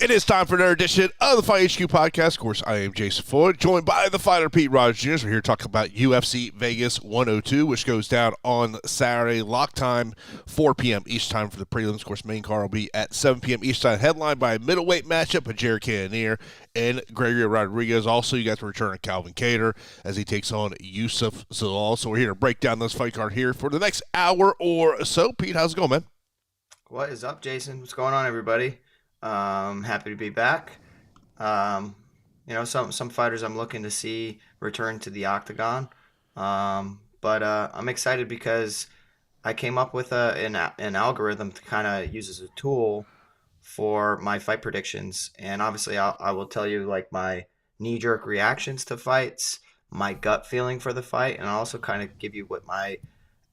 It is time for another edition of the 𝐒𝐻Q podcast. Of course, I am Jason Floyd, joined by the fighter Pete Rogers Jr. We're here talking about UFC Vegas 102, which goes down on Saturday. Lock time, 4 p.m. East time for the prelims. Of course, main card will be at 7 p.m. East time, headlined by a middleweight matchup of 𝐷𝐸𝐿 and Gregory Rodriguez. Also, you got the return of Calvin Kattar as he takes on Youssef Zalal. So we're here to break down this fight card here for the next hour or so. Pete, how's it going, man? What is up, Jason? What's going on, everybody? Happy to be back. Some fighters I'm looking to see return to the octagon. But I'm excited because I came up with an algorithm to kind of use as a tool for my fight predictions. And obviously, I will tell you like my knee-jerk reactions to fights, my gut feeling for the fight, and I'll also kind of give you what my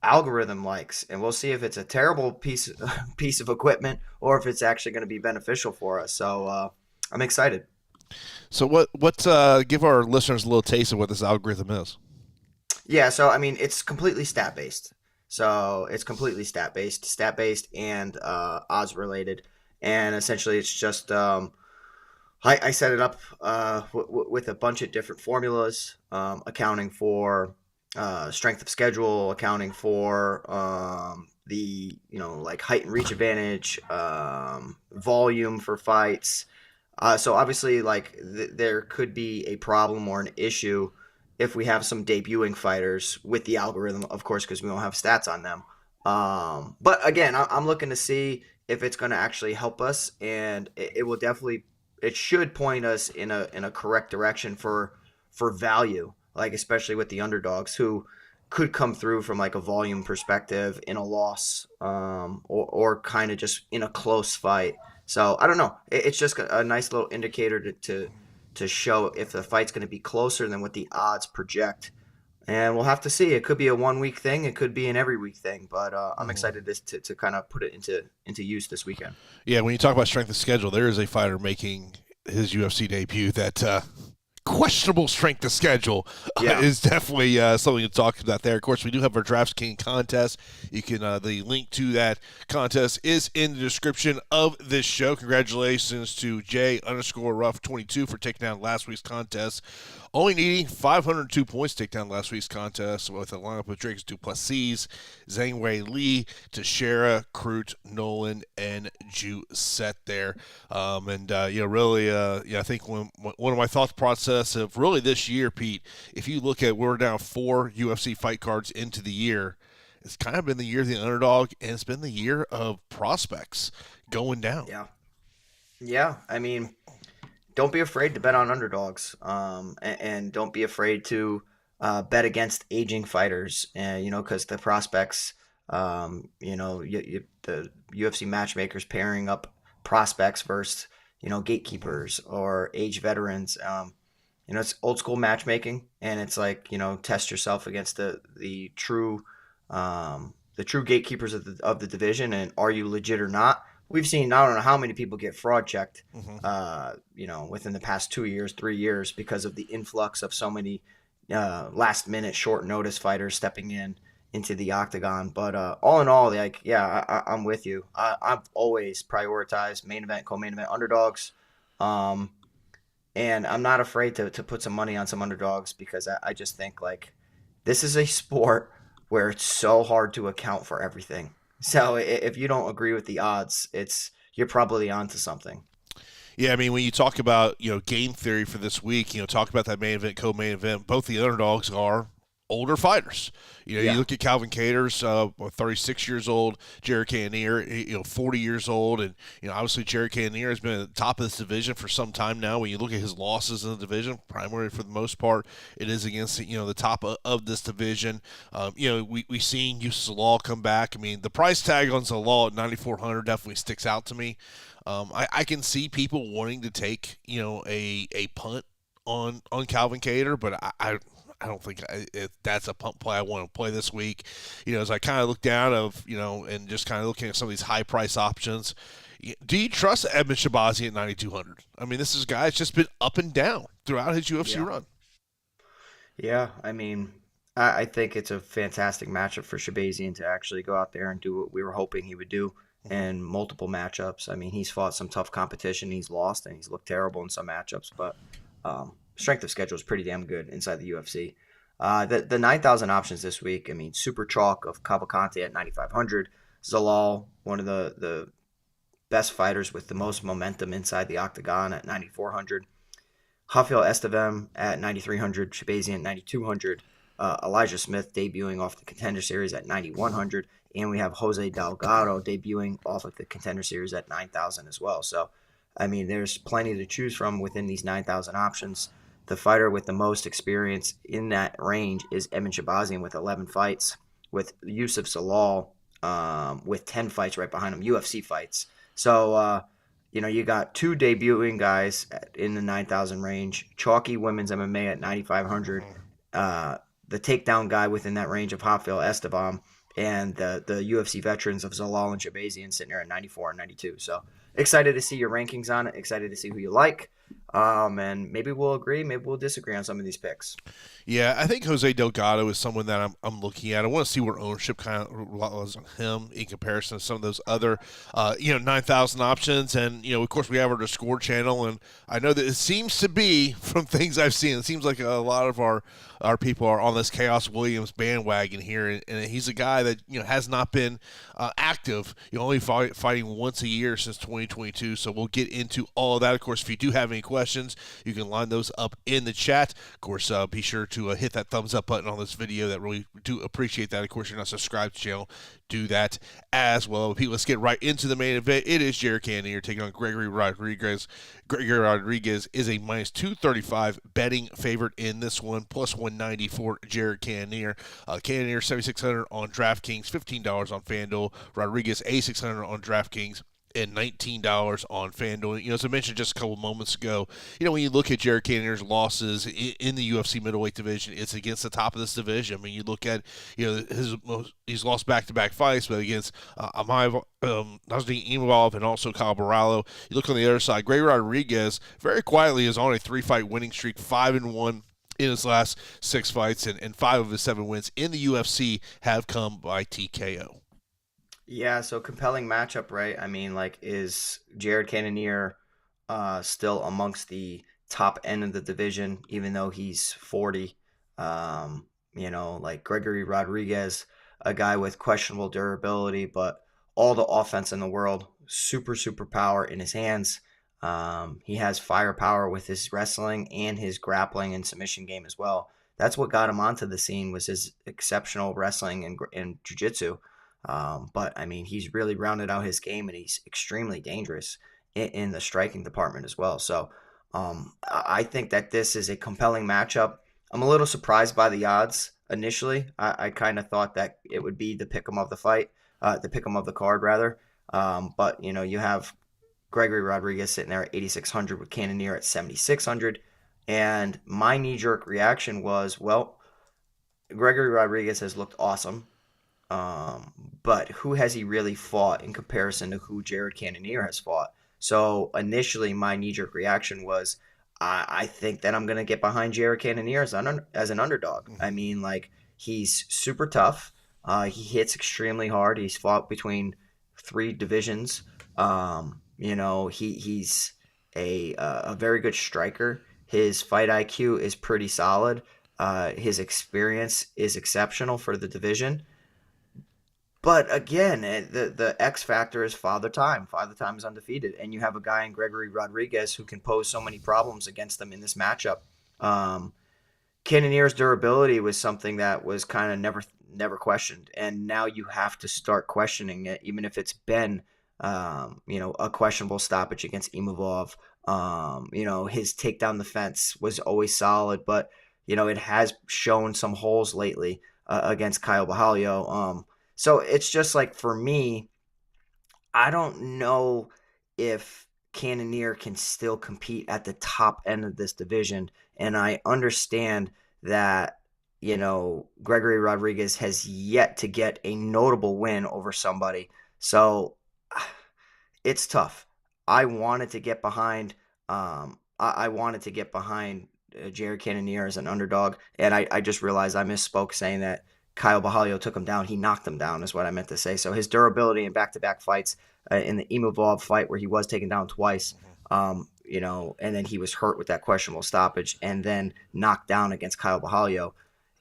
algorithm likes, and we'll see if it's a terrible piece of equipment or if it's actually going to be beneficial for us. So I'm excited. So what give our listeners a little taste of what this algorithm is. Yeah, so I mean it's completely stat based. Stat based and odds related, and essentially it's just I set it up with a bunch of different formulas, accounting for strength of schedule, accounting for the like height and reach advantage, volume for fights. So obviously, like there could be a problem or an issue if we have some debuting fighters with the algorithm, of course, because we don't have stats on them. But again, I'm looking to see if it's going to actually help us, and it should point us in a correct direction for value. Like especially with the underdogs who could come through from like a volume perspective in a loss, or kind of just in a close fight. So I don't know. It's just a nice little indicator to show if the fight's going to be closer than what the odds project. And we'll have to see. It could be a 1 week thing. It could be an every week thing. But I'm excited to kind of put it into use this weekend. Yeah, when you talk about strength of schedule, there is a fighter making his UFC debut that questionable strength of schedule is definitely something to talk about there. Of course, we do have our DraftKings contest. You can the link to that contest is in the description of this show. Congratulations to J_Ruff22 for taking down last week's contest. Only needing 502 points to take down last week's contest with a lineup of Drake 𝗵𝐵, Zhang Wei Li, Teixeira, Crute, Nolan, and Ju Set there. I think one of my thought process of really this year, Pete, if you look at we're now 4 UFC fight cards into the year, it's kind of been the year of the underdog, and it's been the year of prospects going down. Yeah. I mean, don't be afraid to bet on underdogs, and don't be afraid to bet against aging fighters, because the prospects, the UFC matchmakers pairing up prospects versus, gatekeepers or age veterans. It's old school matchmaking, and it's like, test yourself against the true gatekeepers of the division, and are you legit or not? We've seen, I don't know how many people get fraud checked, within the past 2 years, 3 years, because of the influx of so many last minute short notice fighters stepping into the octagon. But all in all, I'm with you. I've always prioritized main event, co-main event underdogs. And I'm not afraid to put some money on some underdogs, because I just think like this is a sport where it's so hard to account for everything. So if you don't agree with the odds, you're probably onto something. Yeah, I mean, when you talk about, game theory for this week, talk about that main event, co-main event, both the underdogs are older fighters. You look at Calvin Kattar's 36 years old, 𝐷𝐸𝐿, 40 years old, and obviously 𝐷𝐸𝐿 has been at the top of this division for some time now. When you look at his losses in the division, primarily for the most part, it is against the top of this division. We seen Youssef Zalal come back. I mean, the price tag on Zalal at 9,400 definitely sticks out to me. I can see people wanting to take a punt on Calvin Kattar, but I don't think that's a pump play I want to play this week. As I kind of look down and just kind of looking at some of these high price options, do you trust 𝐿𝐻𝐵𝐵 at 9,200? I mean, this is a guy that's just been up and down throughout his UFC run. Yeah, I mean, I think it's a fantastic matchup for Shabazian to actually go out there and do what we were hoping he would do. in multiple matchups. I mean, he's fought some tough competition. He's lost, and he's looked terrible in some matchups. But strength of schedule is pretty damn good inside the UFC. The 9,000 options this week, I mean, super chalk of Cavalcante at 9,500. Zalal, one of the best fighters with the most momentum inside the octagon at 9,400. 𝐿𝐼𝐠𝐻 Estom at 9,300. Shabazian at 9,200. Elijah Smith debuting off the Contender Series at 9,100. And we have Jose Delgado debuting off of the Contender Series at 9,000 as well. So, I mean, there's plenty to choose from within these 9,000 options. The fighter with the most experience in that range is Shabazian with 11 fights, with Youssef Zalal with 10 fights right behind him, UFC fights. So, you got two debuting guys in the 9,000 range, chalky women's MMA at 9,500, the takedown guy within that range of 𝐿𝐼𝐠𝐻 Estom, and the UFC veterans of Zalal and Shabazian sitting there at 94 and 92. So excited to see your rankings on it. Excited to see who you like. And maybe we'll agree, maybe we'll disagree on some of these picks. Yeah, I think Jose Delgado is someone that I'm looking at. I want to see where ownership kind of was on him in comparison to some of those other, 9,000 options. And, of course, we have our Discord channel, and I know that it seems to be, from things I've seen, it seems like a lot of our people are on this Chaos Williams bandwagon here, and he's a guy that, has not been active, only fighting once a year since 2022. So we'll get into all of that. Of course, if you do have any questions, you can line those up in the chat. Of course, be sure to hit that thumbs up button on this video. That really do appreciate that. Of course, you're not subscribed to the channel, do that as well. People, let's get right into the main event. It is Jared Cannonier taking on Gregory Rodriguez. Gregory Rodriguez is a -235 betting favorite in this one, +190 for Jared Cannonier. Cannonier 7,600 on DraftKings, $15 on FanDuel. Rodriguez 8,600 on DraftKings, and $19 on FanDuel. As I mentioned just a couple moments ago, when you look at Jared Cannonier's losses in the UFC middleweight division, it's against the top of this division. I mean, you look at, he's lost back-to-back fights, but against 𝐼𝐠𝐻 and also 𝐃𝐢𝐬𝐵. You look on the other side, Gregory Rodriguez very quietly is on a 3-fight winning streak, 5-1 in his last 6 fights, and 5 of his 7 wins in the UFC have come by TKO. Yeah, so compelling matchup, right? I mean, is Jared Cannonier still amongst the top end of the division, even though he's 40? Gregory Rodriguez, a guy with questionable durability, but all the offense in the world, super power in his hands. He has firepower with his wrestling and his grappling and submission game as well. That's what got him onto the scene, was his exceptional wrestling and jiu-jitsu. But I mean, he's really rounded out his game, and he's extremely dangerous in the striking department as well. So I think that this is a compelling matchup. I'm a little surprised by the odds initially. I kind of thought that it would be the pick'em of the fight, the pick'em of the card rather. But you have Gregory Rodriguez sitting there at 8,600 with Cannonier at 7,600, and my knee-jerk reaction was, well, Gregory Rodriguez has looked awesome. But who has he really fought in comparison to who Jared Cannonier has fought? So initially, my knee-jerk reaction was, I think that I'm going to get behind Jared Cannonier as an underdog. I mean, he's super tough. He hits extremely hard. He's fought between 3 divisions. He's a very good striker. His fight IQ is pretty solid. His experience is exceptional for the division. But again, the X factor is Father Time. Father Time is undefeated, and you have a guy in Gregory Rodriguez who can pose so many problems against them in this matchup. Cannonier's durability was something that was kind of never questioned, and now you have to start questioning it, even if it's been a questionable stoppage against 𝐒𝐻. His takedown defense was always solid, but it has shown some holes lately against 𝐃𝐢𝐬𝐵. So it's just for me, I don't know if Cannonier can still compete at the top end of this division. And I understand that, Gregory Rodriguez has yet to get a notable win over somebody. So it's tough. I wanted to get behind Jared Cannonier as an underdog. And I just realized I misspoke saying that 𝐃𝐢𝐬𝐵 took him down. He knocked him down is what I meant to say. So his durability in back-to-back fights in the 𝐒𝐬𝐬𝐵 fight where he was taken down twice. And then he was hurt with that questionable stoppage and then knocked down against 𝐃𝐢𝐬𝐽.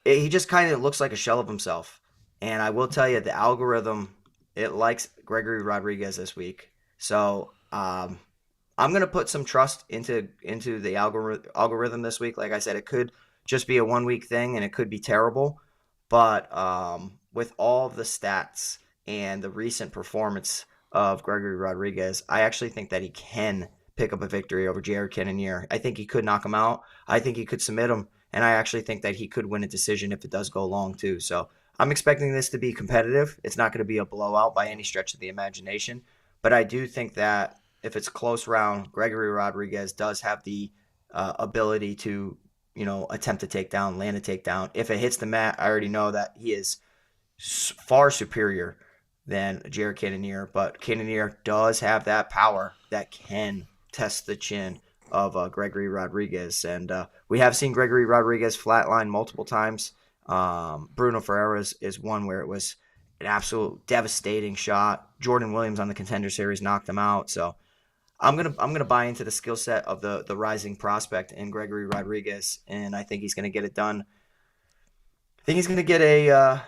He just kind of looks like a shell of himself. And I will tell you, the algorithm, it likes Gregory Rodriguez this week. So I'm going to put some trust into the algorithm this week. Like I said, it could just be a 1 week thing and it could be terrible. But with all of the stats and the recent performance of Gregory Rodriguez, I actually think that he can pick up a victory over Jared Cannonier. I think he could knock him out. I think he could submit him. And I actually think that he could win a decision if it does go long too. So I'm expecting this to be competitive. It's not going to be a blowout by any stretch of the imagination. But I do think that if it's a close round, Gregory Rodriguez does have the ability to, attempt a takedown, land a takedown. If it hits the mat, I already know that he is far superior than Jared Cannonier. But Cannonier does have that power that can test the chin of Gregory Rodriguez. And we have seen Gregory Rodriguez flatline multiple times. Bruno Ferreira is one where it was an absolute devastating shot. Jordan Williams on the Contender Series knocked him out. So I'm gonna buy into the skill set of the rising prospect in Gregory Rodriguez, and I think he's gonna get it done. I think he's gonna get a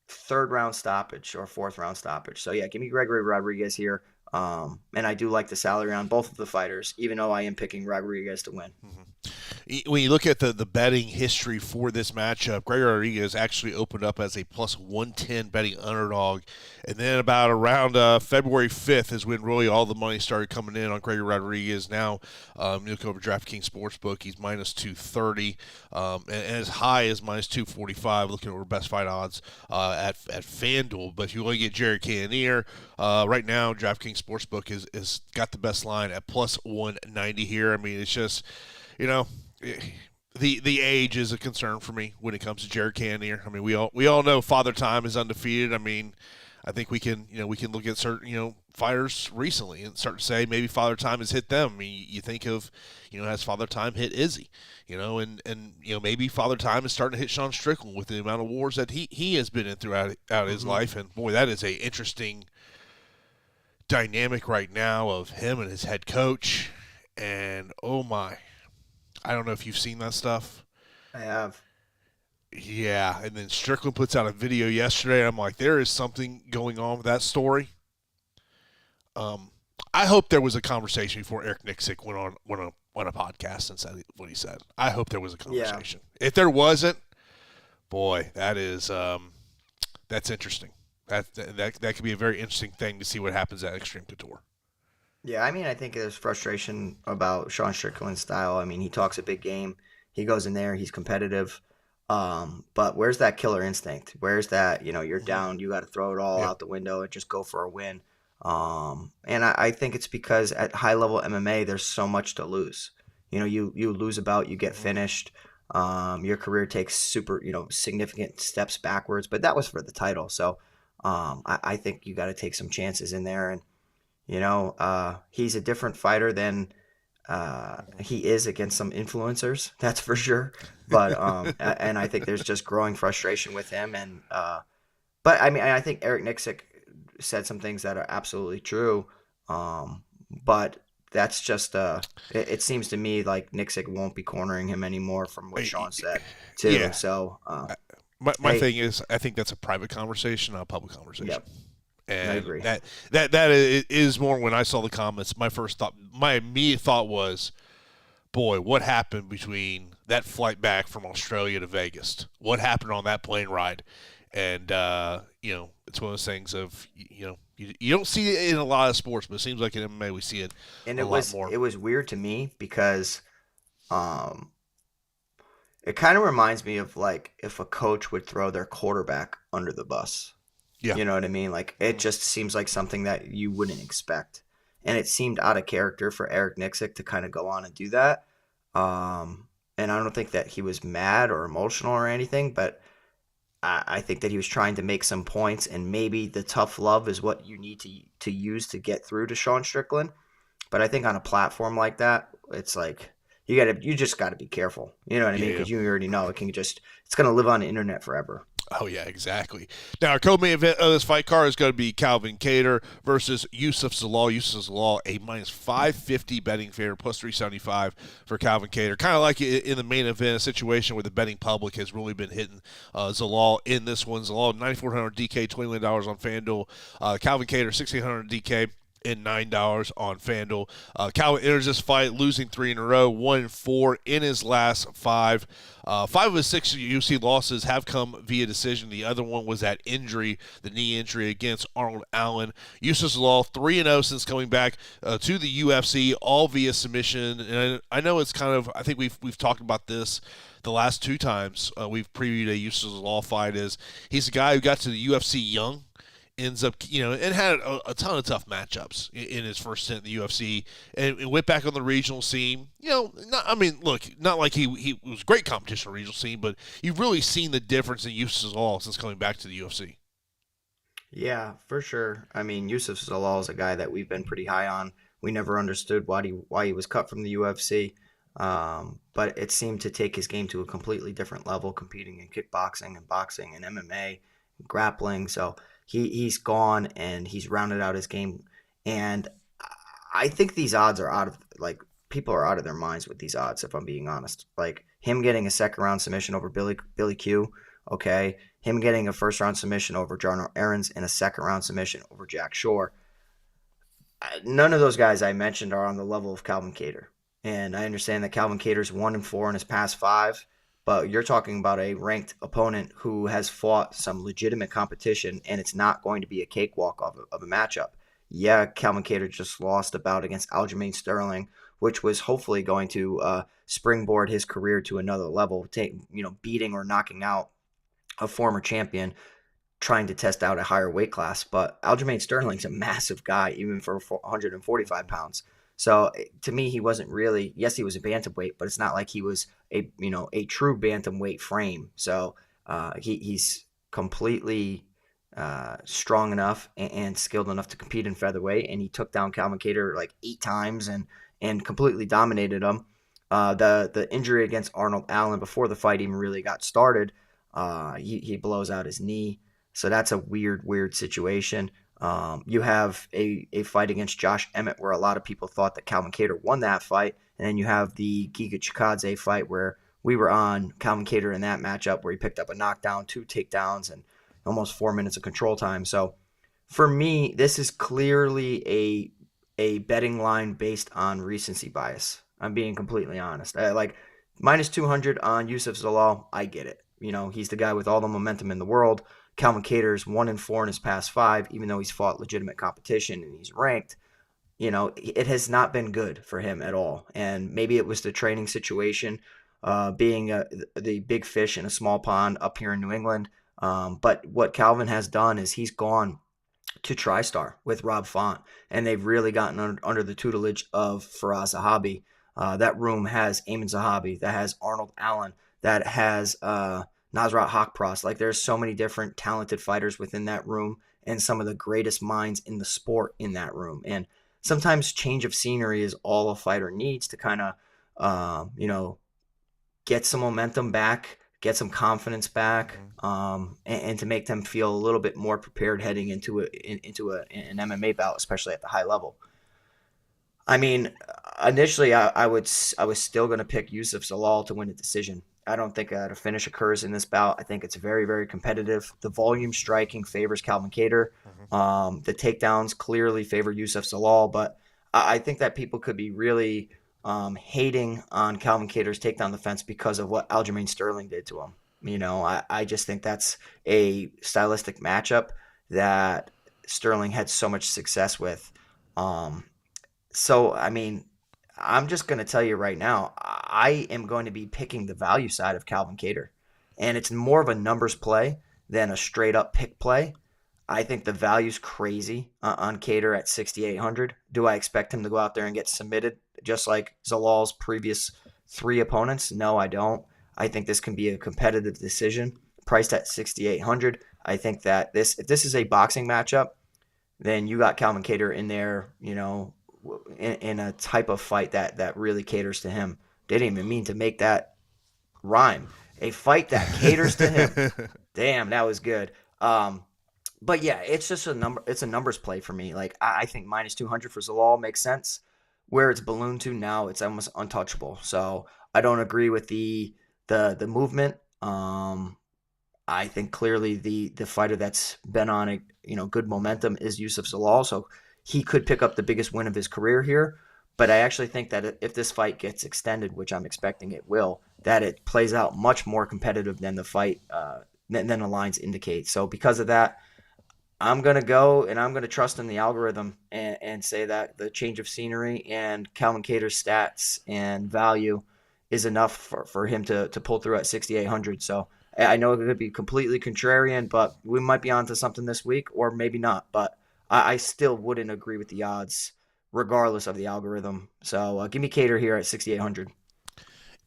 third round stoppage or fourth round stoppage. So yeah, give me Gregory Rodriguez here. And I do like the salary on both of the fighters, even though I am picking Rodriguez to win. When you look at the betting history for this matchup, Gregory Rodriguez actually opened up as a plus 110 betting underdog. And then about around February 5th is when really all the money started coming in on Gregory Rodriguez. Now, look over DraftKings Sportsbook, he's minus 230 and as high as minus 245, looking over best fight odds at FanDuel. But if you look at Jared Cannonier, right now DraftKings Sportsbook is got the best line at plus 190 here. I mean, it's just, the age is a concern for me when it comes to Jared Cannonier. I mean, we all know Father Time is undefeated. I mean, I think we can look at certain fighters recently and start to say maybe Father Time has hit them. I mean, you think of has Father Time hit 𝐒𝐻𝐳? And maybe Father Time is starting to hit Sean Strickland with the amount of wars that he has been in throughout his life. And boy, that is a interesting dynamic right now of him and his head coach. And oh my, I don't know if you've seen that stuff. I have. Yeah, and then Strickland puts out a video yesterday, and I'm like, there is something going on with that story. I hope there was a conversation before Eric Nicksick went on a podcast and said what he said. I hope there was a conversation. Yeah. If there wasn't, boy, that's interesting. That could be a very interesting thing to see what happens at Extreme Couture. Yeah, I mean, I think there's frustration about Sean Strickland's style. I mean, he talks a big game. He goes in there. He's competitive. But where's that killer instinct? Where's that, you're down, you got to throw it all out the window and just go for a win. And I think it's because at high-level MMA, there's so much to lose. You lose a bout, you get finished. Your career takes super, significant steps backwards. But that was for the title. So I think you got to take some chances in there. And he's a different fighter than he is against some influencers, that's for sure. But and I think there's just growing frustration with him. And but I mean, I think Eric Nicksick said some things that are absolutely true. But that's just it seems to me like Nicksick won't be cornering him ananymore from what Sean said too. Yeah. So my thing is, I think that's a private conversation, not a public conversation. Yep. And I agree. That is more when I saw the comments. My immediate thought was, boy, what happened between that flight back from Australia to Vegas? What happened on that plane ride? And it's one of those things of you don't see it in a lot of sports, but it seems like in MMA we see it a lot more. It was weird to me because it kind of reminds me of like if a coach would throw their quarterback under the bus. Yeah. You know what I mean? Like, it just seems like something that you wouldn't expect. And it seemed out of character for Eric Nicksick to kind of go on and do that. And I don't think that he was mad or emotional or anything, but I think that he was trying to make some points, and maybe the tough love is what you need to use to get through to Sean Strickland. But I think on a platform like that, it's like you just got to be careful. You know what I mean? Because you already know it's going to live on the internet forever. Oh, yeah, exactly. Now, our co-main event of this fight card is going to be Calvin Kattar versus Youssef Zalal. Youssef Zalal, a minus 550 betting favorite, plus 375 for Calvin Kattar. Kind of like in the main event, a situation where the betting public has really been hitting Zalal in this one. Zalal, 9,400 DK, $20 million on FanDuel. Calvin Kattar, 1,600 DK. And $9 on FanDuel. Calvin enters this fight losing 3 in a row, 1-4 in his last 5. 5 of his 6 UFC losses have come via decision. The other one was that injury, the knee injury against Arnold Allen. Youssef Zalal 3-0 since coming back to the UFC, all via submission. And I know it's kind of, I think we've talked about this the last 2 times we've previewed a Youssef Zalal fight. Is he's a guy who got to the UFC young. Ends up, and had a ton of tough matchups in his first stint in the UFC, and went back on the regional scene. Not like he was great competition on the regional scene, but you've really seen the difference in Youssef Zalal since coming back to the UFC. Yeah, for sure. I mean, Youssef Zalal is a guy that we've been pretty high on. We never understood why he was cut from the UFC, but it seemed to take his game to a completely different level, competing in kickboxing and boxing and MMA, and grappling. So he's gone and he's rounded out his game. And I think these odds are people are out of their minds with these odds, if I'm being honest. Like him getting a second round submission over Billy Q, okay. Him getting a first round submission over Jarno Aarons and a second round submission over Jack Shore. None of those guys I mentioned are on the level of Calvin Kattar. And I understand that Calvin Kattar's 1-4 in his past 5. But you're talking about a ranked opponent who has fought some legitimate competition, and it's not going to be a cakewalk of a matchup. Yeah, Calvin Kattar just lost a bout against Aljamain Sterling, which was hopefully going to springboard his career to another level, beating or knocking out a former champion, trying to test out a higher weight class. But Aljamain Sterling's a massive guy, even for 145 pounds. So to me, he wasn't really, yes, he was a bantamweight, but it's not like he was a true bantamweight frame. So he's completely strong enough and skilled enough to compete in featherweight. And he took down Calvin Kattar like 8 times and completely dominated him. The injury against Arnold Allen before the fight even really got started, he blows out his knee. So that's a weird situation. You have a fight against Josh Emmett where a lot of people thought that Calvin Kattar won that fight. And then you have the 𝐃𝐲𝐬𝐬𝐳 fight where we were on Calvin Kattar in that matchup where he picked up a knockdown, 2 takedowns, and almost 4 minutes of control time. So for me, this is clearly a betting line based on recency bias. I'm being completely honest. Like minus 200 on Youssef Zalal, I get it. He's the guy with all the momentum in the world. Calvin Kattar's 1-4 in his past 5, even though he's fought legitimate competition and he's ranked. It has not been good for him at all. And maybe it was the training situation, being the big fish in a small pond up here in New England. But what Calvin has done is he's gone to TriStar with Rob Font, and they've really gotten under the tutelage of Firas Zahabi. That room has Aiemann Zahabi, that has Arnold Allen, that has Nasrat Haqparast. Like there's so many different talented fighters within that room and some of the greatest minds in the sport in that room. And sometimes change of scenery is all a fighter needs to kind of, get some momentum back, get some confidence back, and to make them feel a little bit more prepared heading into an MMA bout, especially at the high level. I mean, initially I was still going to pick Youssef Zalal to win a decision. I don't think a finish occurs in this bout. I think it's very, very competitive. The volume striking favors Calvin Kattar. The takedowns clearly favor Youssef Zalal, but I think that people could be really hating on Calvin Kattar's takedown defense because of what Aljamain Sterling did to him. I just think that's a stylistic matchup that Sterling had so much success with. So, I mean, I'm just going to tell you right now, I am going to be picking the value side of Calvin Kattar. And it's more of a numbers play than a straight up pick play. I think the value's crazy on Kattar at 6,800. Do I expect him to go out there and get submitted just like Zalal's previous 3 opponents? No, I don't. I think this can be a competitive decision. Priced at 6,800. I think that if this is a boxing matchup, then you got Calvin Kattar in there, in a type of fight that really caters to him. Didn't even mean to make that rhyme. A fight that caters to him. Damn, that was good. But yeah, it's just a number. It's a numbers play for me. Like I think minus 200 for Zalal makes sense. Where it's ballooned to now, it's almost untouchable. So I don't agree with the movement. I think clearly the fighter that's been on a good momentum is Yusuf Zalal, so he could pick up the biggest win of his career here. But I actually think that if this fight gets extended, which I'm expecting it will, that it plays out much more competitive than the fight than the lines indicate. So because of that, I'm gonna go and I'm gonna trust in the algorithm and say that the change of scenery and Calvin Cater's stats and value is enough for him to pull through at 6,800. So I know it could be completely contrarian, but we might be onto something this week or maybe not. But I still wouldn't agree with the odds regardless of the algorithm. So give me Cater here at 6,800.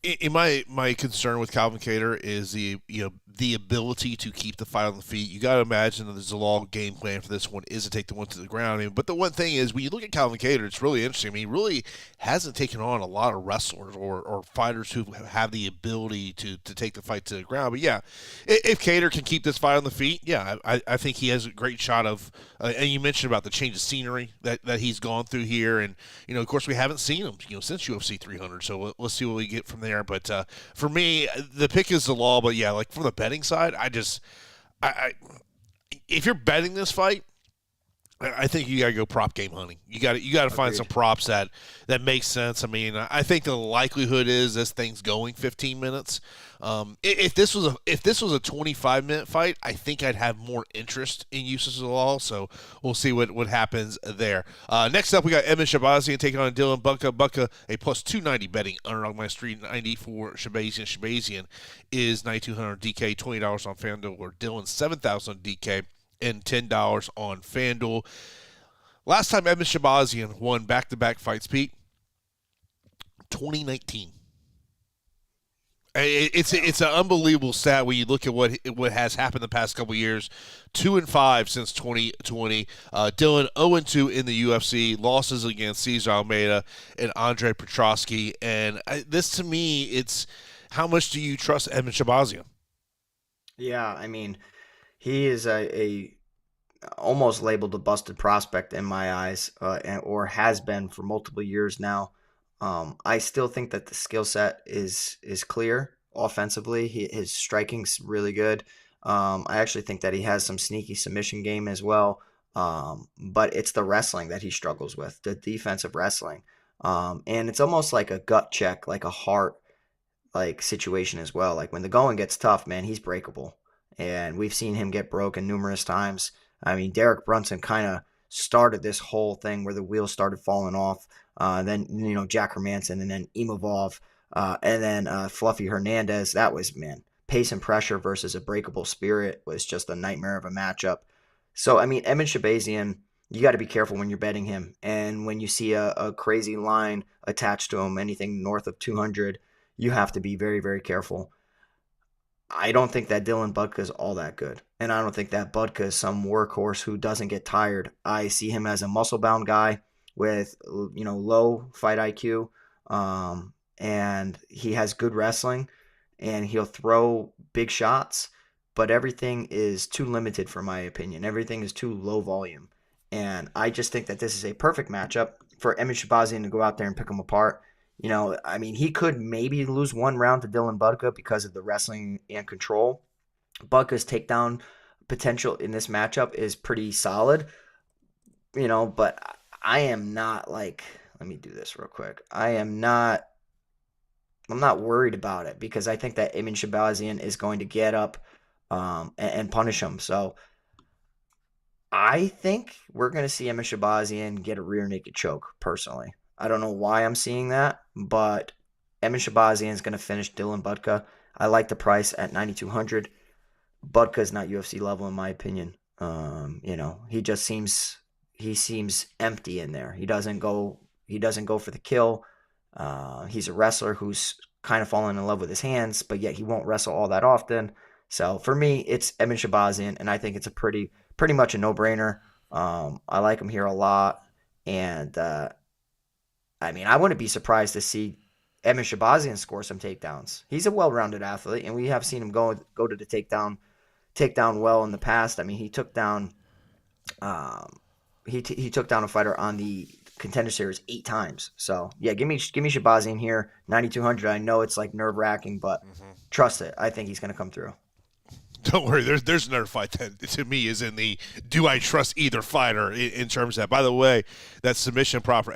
In my concern with Calvin Cater is the ability to keep the fight on the feet. You got to imagine that there's a long game plan for this one is to take the one to the ground. I mean, but the one thing is when you look at Calvin Cater, it's really interesting. I mean, he really hasn't taken on a lot of wrestlers or fighters who have the ability to take the fight to the ground. But yeah, if Cater can keep this fight on the feet, yeah, I think he has a great shot of. And you mentioned about the change of scenery that he's gone through here, and of course we haven't seen him since UFC 300. So let's see what we get from there. But for me, the pick is the law. But yeah, like from the betting side, I if you're betting this fight, I think you gotta go prop game hunting. You gotta find some props that make sense. I mean, I think the likelihood is this thing's going 15 minutes. If this was a 25-minute fight, I think I'd have more interest in uses of the law. So we'll see what happens there. Next up, we got Shabazian taking on Dylan Budka. Budka a plus 290 betting underdog minus 390 for Shabazian. Shabazian is 9,200 DK, $20 on FanDuel, or Dylan 7,000 DK. And $10 on FanDuel. Last time Shabazian won back-to-back fights, Pete, 2019. It's an unbelievable stat when you look at what has happened the past couple years. 2-5 since 2020. Dylan 0-2 in the UFC. Losses against 𝐒𝐫s Almeida and Andre Petroski. And this to me, it's how much do you trust Shabazian? Yeah, I mean, he is a almost labeled a busted prospect in my eyes, or has been for multiple years now. I still think that the skill set is clear offensively. His striking's really good. I actually think that he has some sneaky submission game as well. But it's the wrestling that he struggles with, the defensive wrestling. And it's almost like a gut check, like a heart like situation as well. Like when the going gets tough, man, he's breakable. And we've seen him get broken numerous times. I mean, Derek Brunson kind of started this whole thing where the wheels started falling off. Then, Jack Hermanson, and then Imavov, and then Fluffy Hernandez. That was, man, pace and pressure versus a breakable spirit was just a nightmare of a matchup. So, I mean, Shabazian, you got to be careful when you're betting him. And when you see a crazy line attached to him, anything north of 200, you have to be very, very careful. I don't think that Dylan Budka is all that good. And I don't think that Budka is some workhorse who doesn't get tired. I see him as a muscle-bound guy with, low fight IQ. And he has good wrestling. And he'll throw big shots. But everything is too limited for my opinion. Everything is too low volume. And I just think that this is a perfect matchup for Shabazian to go out there and pick him apart. I mean, he could maybe lose one round to Dylan Budka because of the wrestling and control. Budka's takedown potential in this matchup is pretty solid, but I am not like, let me do this real quick. I'm not worried about it because I think that Shabazian is going to get up and punish him. So I think we're going to see Shabazian get a rear naked choke, personally. I don't know why I'm seeing that, but Shabazian is going to finish Dylan Budka. I like the price at 9,200. Budka is not UFC level in my opinion. He just seems empty in there. He doesn't go for the kill. He's a wrestler who's kind of fallen in love with his hands, but yet he won't wrestle all that often. So for me, it's Shabazian, and I think it's a pretty much a no-brainer. I like him here a lot, and I mean, I wouldn't be surprised to see Shabazian score some takedowns. He's a well-rounded athlete, and we have seen him go to the takedown take down well in the past. I mean, he took down um, he took down a fighter on the Contender Series 8 times. So yeah, give me Shabazian here, 9,200. I know it's like nerve wracking, but trust it. I think he's going to come through. Don't worry, there's another fight that to me is in the do I trust either fighter in terms of that. By the way, that submission proper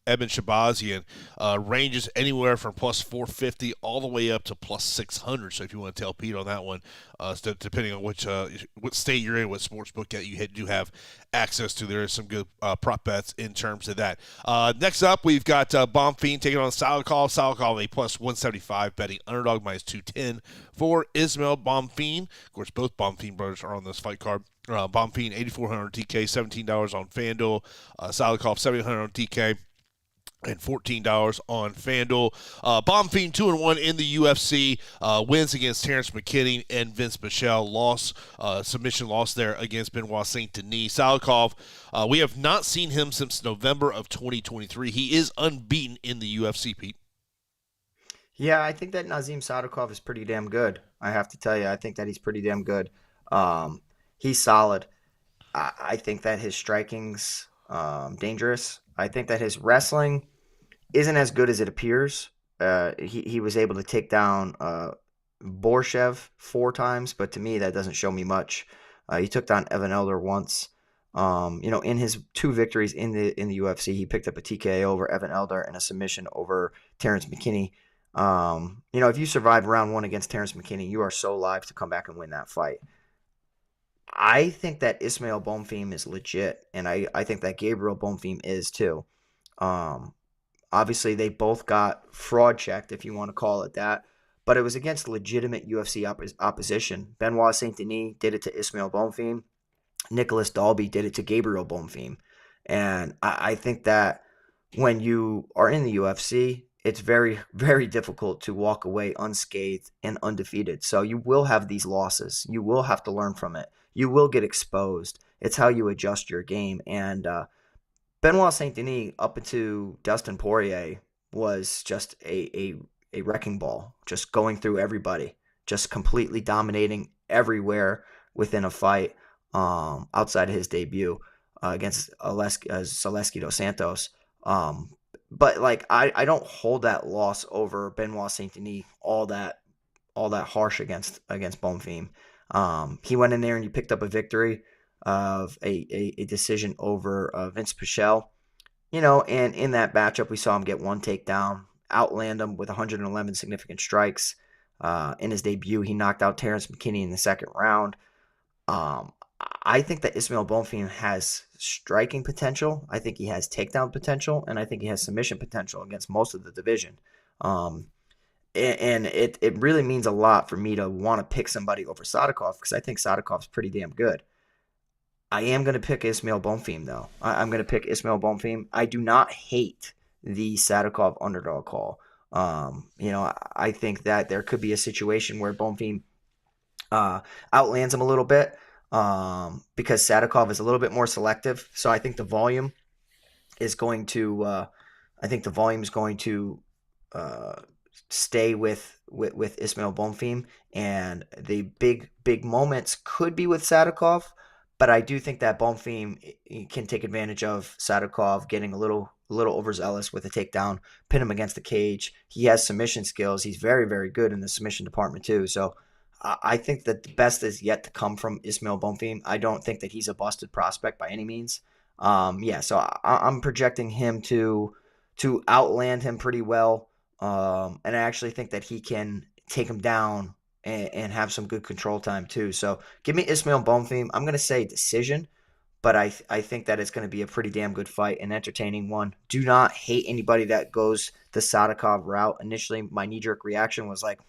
Eben Shabazian ranges anywhere from plus 450 all the way up to plus 600. So if you want to tell Pete on that one, depending on which what state you're in, what sports book that you do have access to, there is some good prop bets in terms of that. Next up, we've got Bonfim taking on Sakov. Sakov a plus 175 betting underdog minus 210 for Ismail Bonfim. Of course, both Bonfim brothers are on this fight card. Bonfim 8,400 DK, $17 on FanDuel. Sakov 700 on DK. And $14 on FanDuel. Bonfim 2-1 in the UFC. Wins against Terrence McKinney and Vince Pichel. Submission loss there against Benoit Saint Denis. Sakov, we have not seen him since November of 2023. He is unbeaten in the UFC, Pete. Yeah, I think that Nazim Sadikov is pretty damn good. I have to tell you, I think that he's pretty damn good. He's solid. I think that his striking's dangerous. I think that his wrestling isn't as good as it appears. He was able to take down Borshev 4 times, but to me that doesn't show me much. He took down Evan Elder once. In his 2 victories in the UFC, he picked up a TKO over Evan Elder and a submission over Terrence McKinney. If you survive round 1 against Terrence McKinney, you are so live to come back and win that fight. I think that Ismail Bonfim is legit, and I think that Gabriel Bonfim is too. Obviously, they both got fraud checked, if you want to call it that, but it was against legitimate UFC opposition. Benoit Saint Denis did it to Ismail Bonfim. Nicholas Dalby did it to Gabriel Bonfim. And I think that when you are in the UFC, it's very, very difficult to walk away unscathed and undefeated. So you will have these losses. You will have to learn from it. You will get exposed. It's how you adjust your game. And Benoit Saint Denis, up into Dustin Poirier, was just a wrecking ball, just going through everybody, just completely dominating everywhere within a fight outside of his debut against Zaleski dos Santos. But like I don't hold that loss over Benoit Saint Denis all that harsh against Bonfim. He went in there and he picked up a victory of a decision over Vince Pichel. And in that matchup, we saw him get 1 takedown, outland him with 111 significant strikes. In his debut, he knocked out Terrence McKinney in the 2nd round. I think that Ismail Bonfim has striking potential. I think he has takedown potential, and I think he has submission potential against most of the division. And it really means a lot for me to want to pick somebody over Sadikov because I think Sadikov's pretty damn good. I am going to pick Ismail Bonfim, though. I'm going to pick Ismail Bonfim. I do not hate the Sadikov underdog call. I think that there could be a situation where Bonfim outlands him a little bit because Sadikov is a little bit more selective. So I think the volume is going to stay with Ismail Bonfim, and the big moments could be with Sadikov. But I do think that Bonfim can take advantage of Sadikov getting a little overzealous with a takedown, pin him against the cage. He has submission skills. He's very, very good in the submission department too. So I think that the best is yet to come from Ismail Bonfim. I don't think that he's a busted prospect by any means. So I'm projecting him to outland him pretty well. And I actually think that he can take him down and have some good control time too. So give me Ismail Bonfim. I'm going to say decision, but I think that it's going to be a pretty damn good fight, an entertaining one. Do not hate anybody that goes the Sadikov route. Initially, my knee-jerk reaction was like,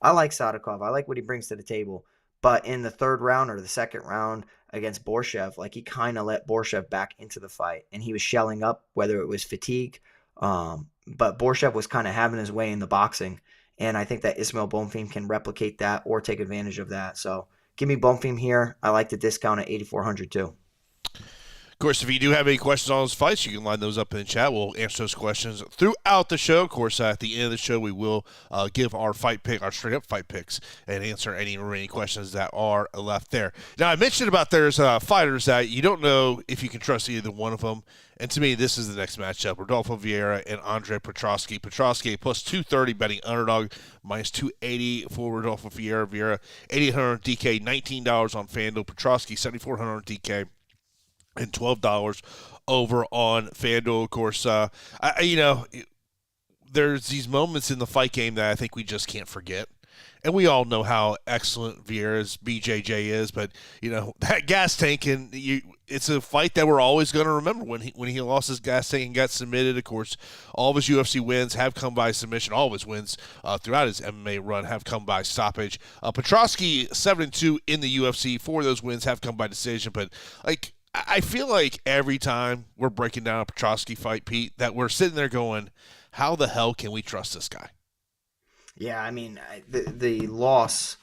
I like Sadikov. I like what he brings to the table. But in the 3rd round or the 2nd round against Borshev, like he kind of let Borshev back into the fight, and he was shelling up, whether it was fatigue. But Borshev was kind of having his way in the boxing. And I think that Ismail Bonfim can replicate that or take advantage of that. So give me Bonfim here. I like the discount at 8,400 too. Of course, if you do have any questions on those fights, you can line those up in the chat. We'll answer those questions throughout the show. Of course, at the end of the show, we will give our straight-up fight picks, and answer any remaining questions that are left there. Now, I mentioned about there's fighters that you don't know if you can trust either one of them, and to me, this is the next matchup: Rodolfo Vieira and Andre Petroski. Petroski plus 230 betting underdog, minus 280 for Rodolfo Vieira. Vieira 8,800 DK, $19 on FanDuel. Petroski 7,400 DK. And $12 over on FanDuel. Of course, there's these moments in the fight game that I think we just can't forget. And we all know how excellent Vieira's BJJ is, but that gas tank, and it's a fight that we're always going to remember. When he lost his gas tank and got submitted, of course, all of his UFC wins have come by submission. All of his wins throughout his MMA run have come by stoppage. Petroski 7-2 in the UFC. 4 of those wins have come by decision, but I feel like every time we're breaking down a Petroski fight, Pete, that we're sitting there going, how the hell can we trust this guy? Yeah, I mean, the loss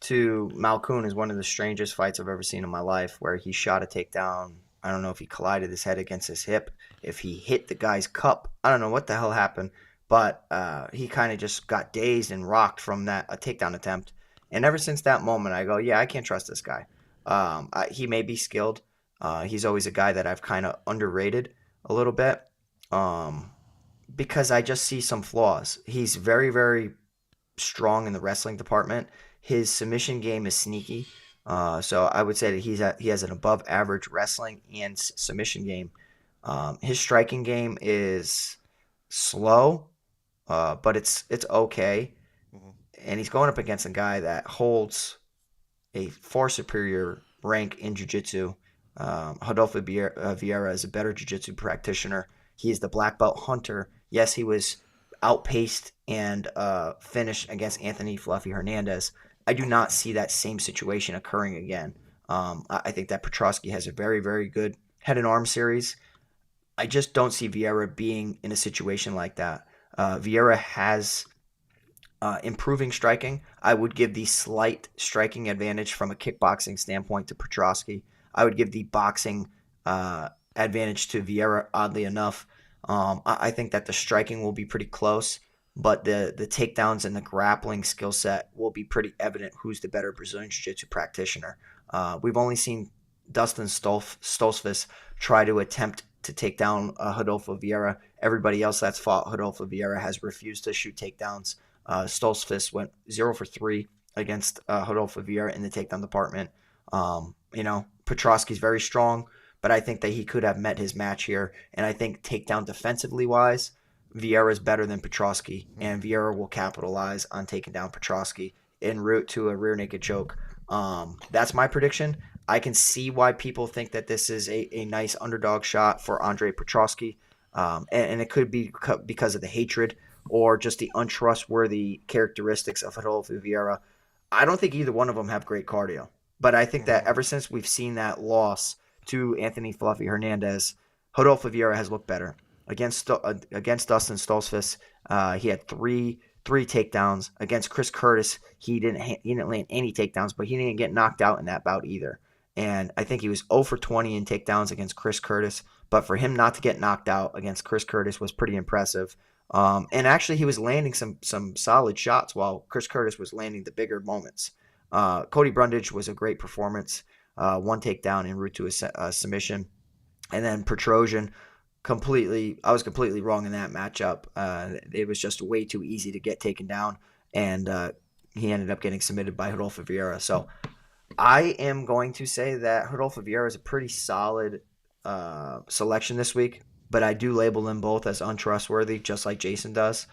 to Malkoun is one of the strangest fights I've ever seen in my life, where he shot a takedown. I don't know if he collided his head against his hip, if he hit the guy's cup. I don't know what the hell happened, but he kind of just got dazed and rocked from a takedown attempt. And ever since that moment, I go, yeah, I can't trust this guy. He may be skilled. He's always a guy that I've kind of underrated a little bit because I just see some flaws. He's very, very strong in the wrestling department. His submission game is sneaky. So I would say that he has an above average wrestling and submission game. His striking game is slow, but it's okay. Mm-hmm. And he's going up against a guy that holds a far superior rank in jiu-jitsu. Rodolfo Vieira is a better jiu-jitsu practitioner. He is the black belt hunter. Yes, he was outpaced and finished against Anthony Fluffy Hernandez. I do not see that same situation occurring again. I think that Petroski has a very, very good head and arm series. I just don't see Vieira being in a situation like that. Vieira has improving striking. I would give the slight striking advantage from a kickboxing standpoint to Petroski. I would give the boxing advantage to Vieira, oddly enough. I think that the striking will be pretty close, but the takedowns and the grappling skill set will be pretty evident who's the better Brazilian Jiu-Jitsu practitioner. We've only seen Dustin Stoltzfus try to attempt to take down Rodolfo Vieira. Everybody else that's fought Rodolfo Vieira has refused to shoot takedowns. Stoltzfus went 0 for 3 against Rodolfo Vieira in the takedown department. Petroski's very strong, but I think that he could have met his match here. And I think takedown defensively wise, Vieira is better than Petroski, and Vieira will capitalize on taking down Petroski en route to a rear naked choke. That's my prediction. I can see why people think that this is a nice underdog shot for Andre Petroski, and it could be because of the hatred or just the untrustworthy characteristics of Rodolfo Vieira. I don't think either one of them have great cardio. But I think that ever since we've seen that loss to Anthony Fluffy Hernandez, Rodolfo Vieira has looked better. Against Dustin Stoltzfus, he had three takedowns. Against Chris Curtis, he didn't land any takedowns, but he didn't get knocked out in that bout either. And I think he was 0 for 20 in takedowns against Chris Curtis. But for him not to get knocked out against Chris Curtis was pretty impressive. And actually, he was landing some solid shots while Chris Curtis was landing the bigger moments. Cody Brundage was a great performance. 1 takedown en route to a submission. And then Petrosian, I was completely wrong in that matchup. It was just way too easy to get taken down, and he ended up getting submitted by Rodolfo Vieira. So I am going to say that Rodolfo Vieira is a pretty solid selection this week, but I do label them both as untrustworthy, just like Jason does.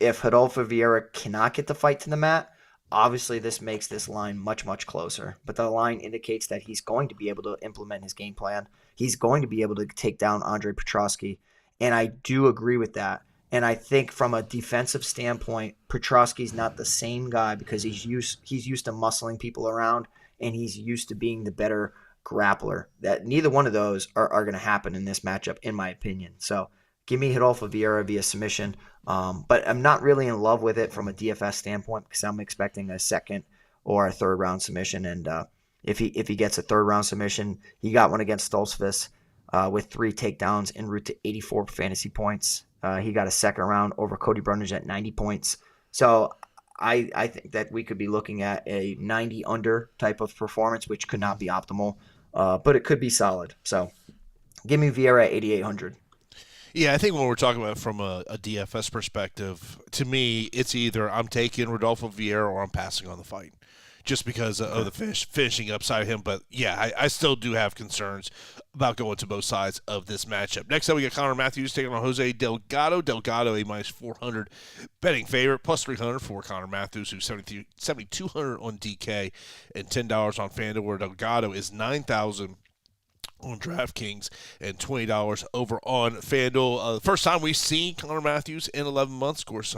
If Rodolfo Vieira cannot get the fight to the mat, obviously this makes this line much, much closer. But the line indicates that he's going to be able to implement his game plan. He's going to be able to take down Andre Petroski. And I do agree with that. And I think from a defensive standpoint, Petroski's not the same guy because he's used to muscling people around, and he's used to being the better grappler. That neither one of those are going to happen in this matchup, in my opinion. So give me Rodolfo Vieira via submission. But I'm not really in love with it from a DFS standpoint because I'm expecting a second or a third round submission. And if he gets a third round submission. He got one against 𝐒𝐨𝐵H with 3 takedowns en route to 84 fantasy points. He got a second round over Cody Brundage at 90 points. So I think that we could be looking at a 90 under type of performance, which could not be optimal, but it could be solid. So give me Vieira at 8,800. Yeah, I think when we're talking about it from a DFS perspective, to me, it's either I'm taking Rodolfo Vieira or I'm passing on the fight, just because of the finishing upside of him. But yeah, I still do have concerns about going to both sides of this matchup. Next up, we got Connor Matthews taking on Jose Delgado. Delgado a minus 400 betting favorite, plus 300 for Connor Matthews, who's 7,200 on DK and $10 on FanDuel, where Delgado is 9,000 on DraftKings and $20 over on FanDuel. The first time we've seen Connor Matthews in 11 months, of course,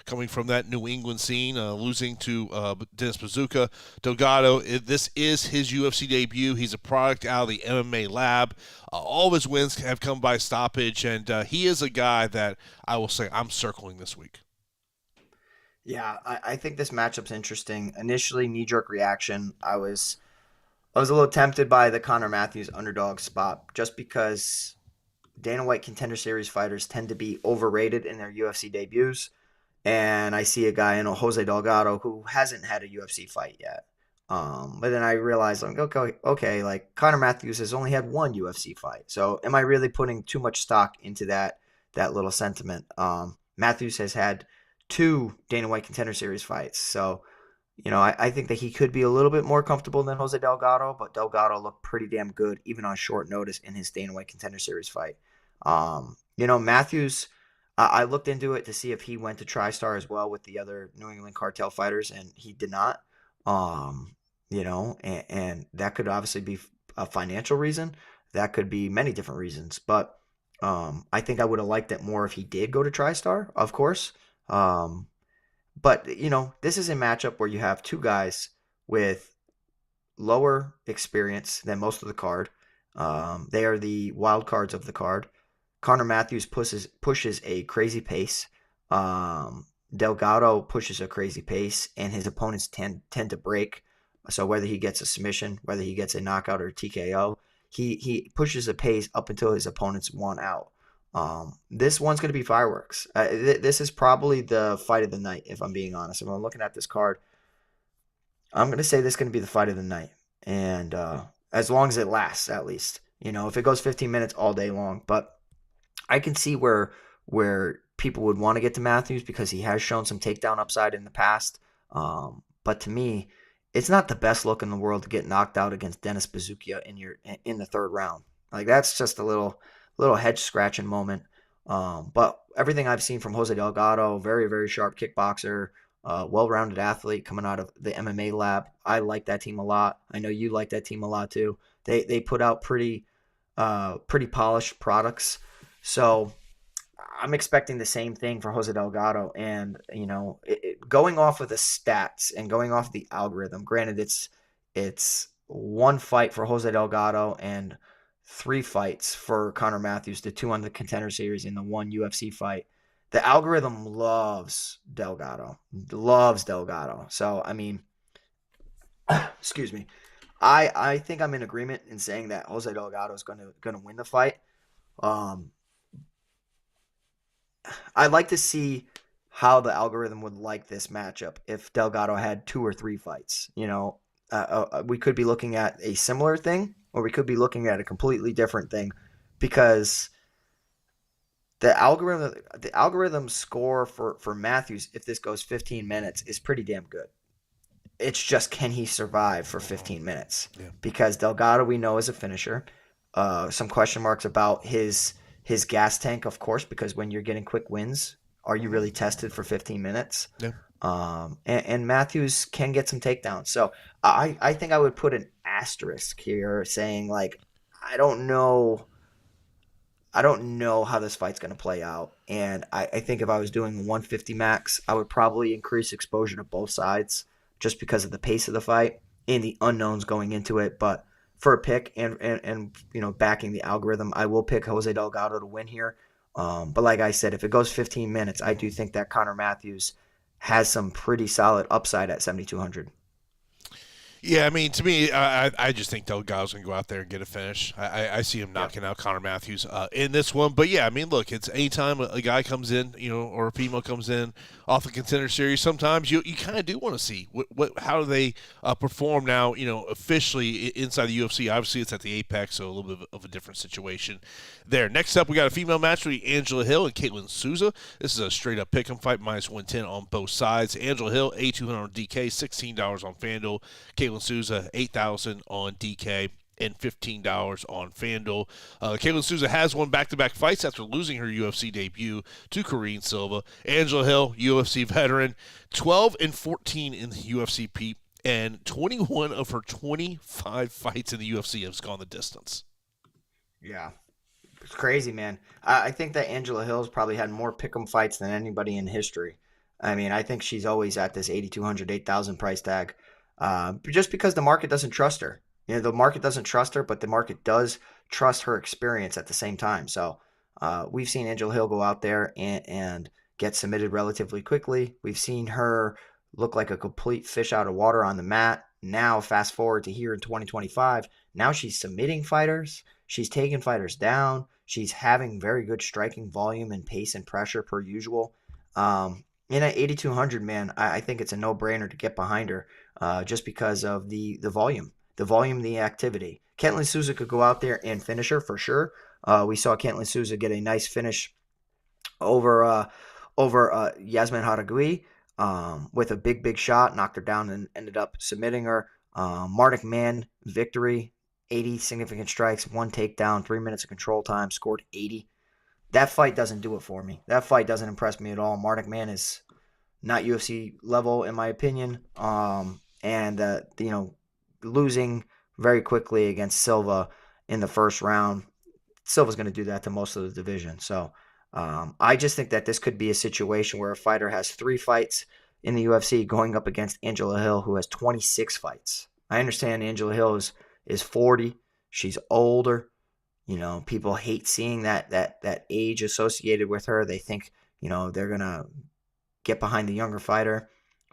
coming from that New England scene, losing to Dennis Bazooka. Delgado, this is his UFC debut. He's a product out of the MMA lab. All of his wins have come by stoppage, and he is a guy that I will say I'm circling this week. Yeah, I think this matchup's interesting. Initially, knee-jerk reaction, I was a little tempted by the Connor Matthews underdog spot just because Dana White Contender Series fighters tend to be overrated in their UFC debuts. And I see a guy in Jose Delgado who hasn't had a UFC fight yet. But then I realized, like, okay, like Connor Matthews has only had one UFC fight. So am I really putting too much stock into that little sentiment? Matthews has had 2 Dana White Contender Series fights. So I think that he could be a little bit more comfortable than Jose Delgado, but Delgado looked pretty damn good even on short notice in his Dana White Contender Series fight. Matthews, I looked into it to see if he went to TriStar as well with the other New England cartel fighters, and he did not. And that could obviously be a financial reason. That could be many different reasons, but I think I would have liked it more if he did go to TriStar, of course. But, this is a matchup where you have 2 guys with lower experience than most of the card. They are the wild cards of the card. Connor Matthews pushes a crazy pace. Delgado pushes a crazy pace, and his opponents tend to break. So whether he gets a submission, whether he gets a knockout or a TKO, he pushes a pace up until his opponent's 1 out. This one's going to be fireworks. This is probably the fight of the night, if I'm being honest. If I'm looking at this card, I'm going to say this is going to be the fight of the night. And as long as it lasts, at least. If it goes 15 minutes all day long. But I can see where people would want to get to Matthews because he has shown some takedown upside in the past. But to me, it's not the best look in the world to get knocked out against Dennis Bazooka in the 3rd round. Like, that's just a little head scratching moment. But everything I've seen from Jose Delgado, very, very sharp kickboxer, well-rounded athlete coming out of the MMA lab. I like that team a lot. I know you like that team a lot too. They put out pretty polished products. So I'm expecting the same thing for Jose Delgado. And, going off of the stats and going off the algorithm, granted it's 1 fight for Jose Delgado and 3 fights for Connor Matthews, the 2 on the Contender Series and the 1 UFC fight. The algorithm loves Delgado. So, I mean, excuse me. I think I'm in agreement in saying that Jose Delgado is going to win the fight. I'd like to see how the algorithm would like this matchup if Delgado had 2 or 3 fights. We could be looking at a similar thing, or we could be looking at a completely different thing, because the algorithm score for Matthews, if this goes 15 minutes, is pretty damn good. It's just, can he survive for 15 minutes? Yeah. Because Delgado, we know, is a finisher. Some question marks about his gas tank, of course, because when you're getting quick wins, are you really tested for 15 minutes? Yeah. And Matthews can get some takedowns. So I think I would put an asterisk here saying, like, I don't know how this fight's going to play out. And I think if I was doing 150 max, I would probably increase exposure to both sides just because of the pace of the fight and the unknowns going into it. But for a pick and backing the algorithm, I will pick Jose Delgado to win here. But like I said, if it goes 15 minutes, I do think that Connor Matthews has some pretty solid upside at 7,200. Yeah, I mean, to me, I just think Delgado's going to go out there and get a finish. I see him Yep. knocking out Connor Matthews in this one. But yeah, I mean, look, it's anytime a guy comes in, or a female comes in off the contender series, sometimes you kind of do want to see how do they perform now, officially inside the UFC. Obviously, it's at the Apex, so a little bit of a different situation there. Next up, we got a female match between Angela Hill and 𝐾𝐲 Souza. This is a straight-up pick'em fight, -110 on both sides. Angela Hill, $8,200 on DK, $16 on FanDuel. 𝐾𝐲 Souza, $8,000 on DK and $15 on FanDuel. 𝐾𝐲 Souza has won back-to-back fights after losing her UFC debut to 𝐒𝐤𝐬𝐳. Angela Hill, UFC veteran, 12-14 in the UFC, Pete, and 21 of her 25 fights in the UFC has gone the distance. Yeah. It's crazy, man. I think that Angela Hill's probably had more pick'em fights than anybody in history. I mean, I think she's always at this 8,200, 8,000 price tag, just because the market doesn't trust her. The market doesn't trust her, but the market does trust her experience at the same time. So we've seen Angela Hill go out there and get submitted relatively quickly. We've seen her look like a complete fish out of water on the mat. Now, fast forward to here in 2025, now she's submitting fighters. She's taking fighters down. She's having very good striking volume and pace and pressure per usual. In at 8,200, man, I think it's a no-brainer to get behind her just because of the volume, the activity. 𝐾𝐲 Souza could go out there and finish her for sure. We saw 𝐾𝐲 Souza get a nice finish over Yasmin Haragoui with a big shot, knocked her down and ended up submitting her. Mardik Man victory, 80 significant strikes, 1 takedown, 3 minutes of control time, scored 80. That fight doesn't do it for me. That fight doesn't impress me at all. Mardik Man is not UFC level in my opinion. Losing very quickly against Silva in the first round. Silva's going to do that to most of the division. So I just think that this could be a situation where a fighter has 3 fights in the UFC going up against Angela Hill, who has 26 fights. I understand Angela Hill is 40. She's older. People hate seeing that age associated with her. They think, they're going to get behind the younger fighter.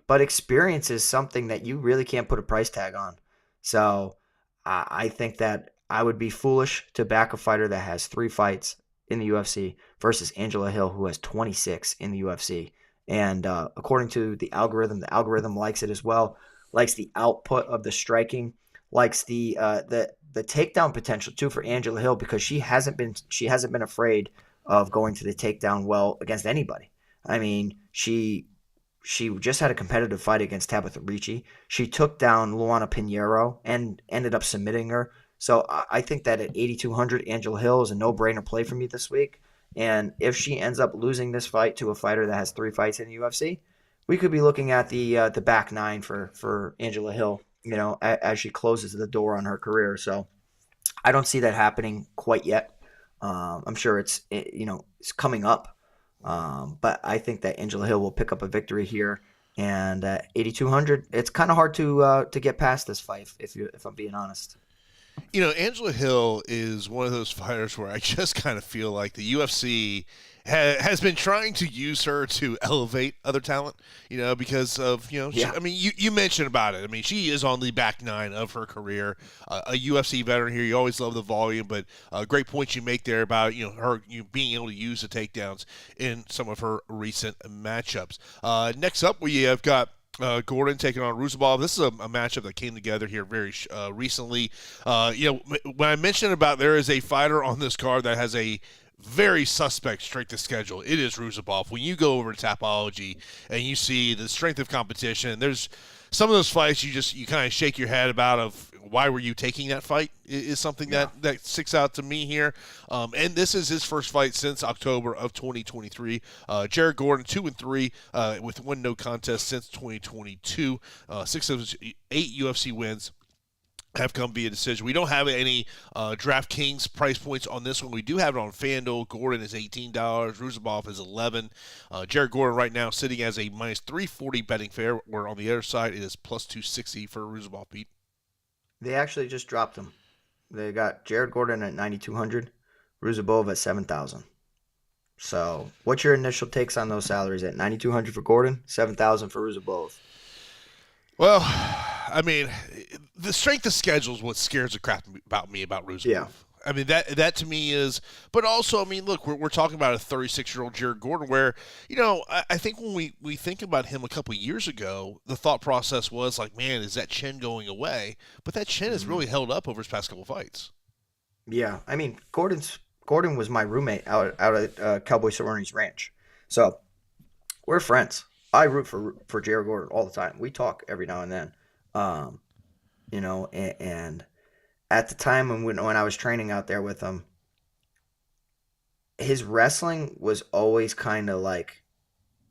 But experience is something that you really can't put a price tag on. So I think that I would be foolish to back a fighter that has 3 fights in the UFC versus Angela Hill, who has 26 in the UFC. And according to the algorithm likes it as well, likes the output of the striking, likes the takedown potential too for Angela Hill, because she hasn't been afraid of going to the takedown well against anybody. I mean, she just had a competitive fight against Tabitha Ricci. She took down Luana Pinheiro and ended up submitting her. So I think that at 8,200, Angela Hill is a no-brainer play for me this week. And if she ends up losing this fight to a fighter that has 3 fights in the UFC, we could be looking at the back 9 for Angela Hill, as she closes the door on her career. So I don't see that happening quite yet. I'm sure it's coming up. But I think that Angela Hill will pick up a victory here. And at 8,200, it's kind of hard to get past this fight, if I'm being honest. Angela Hill is one of those fighters where I just kind of feel like the UFC has been trying to use her to elevate other talent, because of, Yeah. you mentioned about it. I mean, she is on the back 9 of her career, a UFC veteran here. You always love the volume, but great points you make there about, her being able to use the takedowns in some of her recent matchups. Next up, we have got Gordon taking on 𝐒𝐬𝐳. This is a matchup that came together here very recently. When I mentioned about there is a fighter on this card that has a very suspect strength of schedule, it is 𝐒𝐬𝐳. When you go over to Tapology and you see the strength of competition, there's some of those fights you kind of shake your head about of why were you taking that fight is something that sticks out to me here. And this is his first fight since October of 2023. Jared Gordon, 2-3 with 1 no contest since 2022. 6 of his 8 UFC wins have come via decision. We don't have any DraftKings price points on this one. We do have it on FanDuel. Gordon is $18. 𝐒𝐬𝐳 is $11. Jared Gordon right now sitting as a -340 betting fair, where on the other side it is +260 for 𝐒𝐬𝐳, Pete. They actually just dropped him. They got Jared Gordon at 9,200, 𝐒𝐬𝐳 at 7,000. So what's your initial takes on those salaries at 9,200 for Gordon, 7,000 for 𝐒𝐬𝐳? Well, I mean, the strength of schedule is what scares the crap about me about Rusov. Yeah. I mean, that to me is, but also, I mean, look, we're talking about a 36-year-old Jared Gordon where, I think when we think about him a couple years ago, the thought process was like, man, is that chin going away? But that chin has really held up over his past couple fights. Yeah, I mean, Gordon was my roommate out at 𝐃𝐢𝐬𝐳 ranch, so we're friends. I root for Jared Gordon all the time. We talk every now and then, um, and at the time when I was training out there with him, his wrestling was always kind of like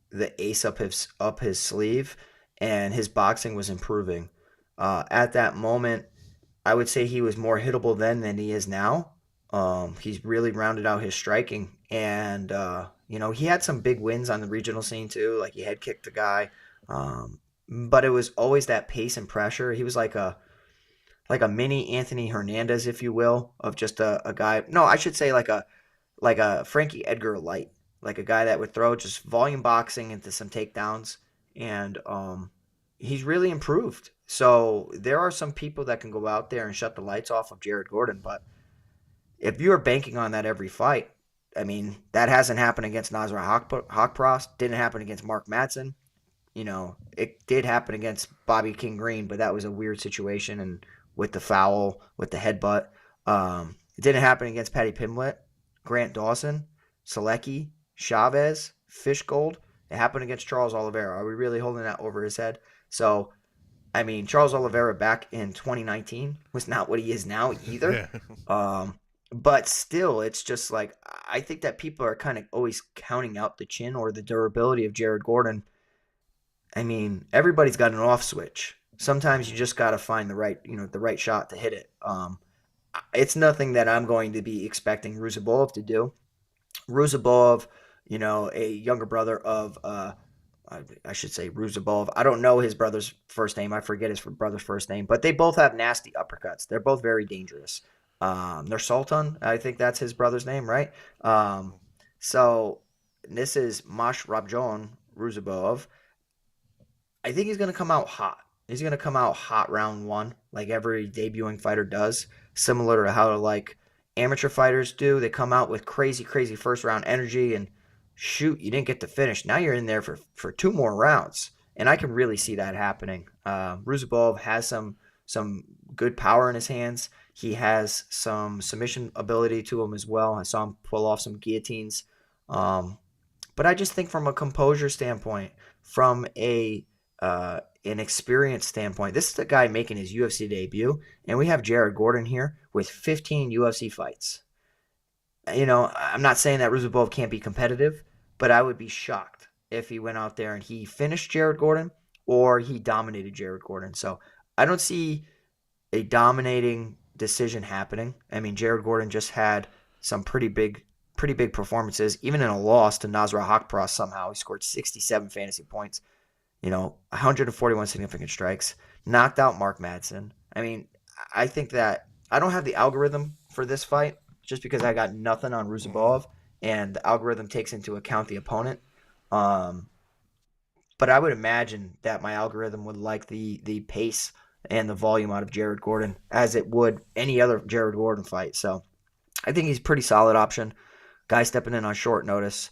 the ace up his sleeve, and his boxing was improving. At that moment, I would say he was more hittable then than he is now. He's really rounded out his striking, and he had some big wins on the regional scene too. Like he head kicked a guy, but it was always that pace and pressure. He was like a mini Anthony Hernandez, if you will, of just a guy. No, I should say like a Frankie Edgar light, like a guy that would throw just volume boxing into some takedowns, and he's really improved. So there are some people that can go out there and shut the lights off of Jared Gordon, but if you are banking on that every fight, I mean, that hasn't happened against Nasrat Haqparast, didn't happen against Mark Madsen. It did happen against Bobby King Green, but that was a weird situation, and with the foul, with the headbutt. It didn't happen against Paddy Pimblett, Grant Dawson, 𝐒𝐬𝐽, 𝐶havez, Fishgold. It happened against Charles Oliveira. Are we really holding that over his head? So, I mean, Charles Oliveira back in 2019 was not what he is now either. But still, it's just like, I think that people are kind of always counting out the chin or the durability of Jared Gordon. I mean, everybody's got an off switch. Sometimes you just got to find the right shot to hit it. It's nothing that I'm going to be expecting 𝐉𝐸𝐳 to do. 𝐉𝐸𝐳, a younger brother of, I should say 𝐉𝐸𝐳. I don't know his brother's first name. I forget his brother's first name, but they both have nasty uppercuts. They're both very dangerous. Sultan, I think that's his brother's name, right? So this is Mashrabjon 𝐉𝐸𝐳. I think he's going to come out hot. He's going to come out hot round one, like every debuting fighter does, similar to how like amateur fighters do. They come out with crazy, crazy first round energy, and shoot, you didn't get to finish. Now you're in there for two more rounds, and I can really see that happening. 𝐉𝐸𝐳 has some good power in his hands. He has some submission ability to him as well. I saw him pull off some guillotines. But I just think from a composure standpoint, from an experience standpoint, this is the guy making his UFC debut, and we have Jared Gordon here with 15 UFC fights. I'm not saying that 𝐉𝐸𝐳 can't be competitive, but I would be shocked if he went out there and he finished Jared Gordon or he dominated Jared Gordon. So I don't see a dominating decision happening. I mean, Jared Gordon just had some pretty big performances, even in a loss to Nasrat Haqparast. Somehow he scored 67 fantasy points, 141 significant strikes, knocked out Mark Madsen. I mean, I think that I don't have the algorithm for this fight just because I got nothing on 𝐉𝐸𝐳, and the algorithm takes into account the opponent. But I would imagine that my algorithm would like the pace and the volume out of Jared Gordon as it would any other Jared Gordon fight. So I think he's a pretty solid option. Guy stepping in on short notice.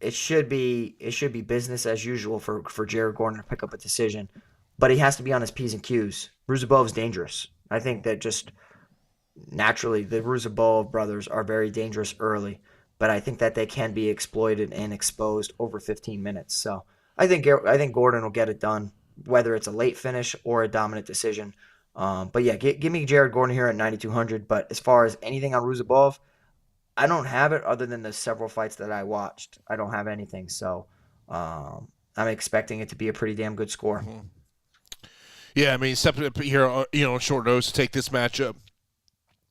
It should be business as usual for Jared Gordon to pick up a decision, but he has to be on his P's and Q's. 𝐉𝐸𝐳 is dangerous. I think that just naturally the 𝐉𝐸𝐳 brothers are very dangerous early, but I think that they can be exploited and exposed over 15 minutes. So I think Gordon will get it done, whether it's a late finish or a dominant decision. But yeah, give me Jared Gordon here at 9,200. But as far as anything on 𝐉𝐸𝐳, I don't have it other than the several fights that I watched. I don't have anything. So I'm expecting it to be a pretty damn good score. Mm-hmm. Yeah, I mean, stepping up here, on short notice to take this matchup.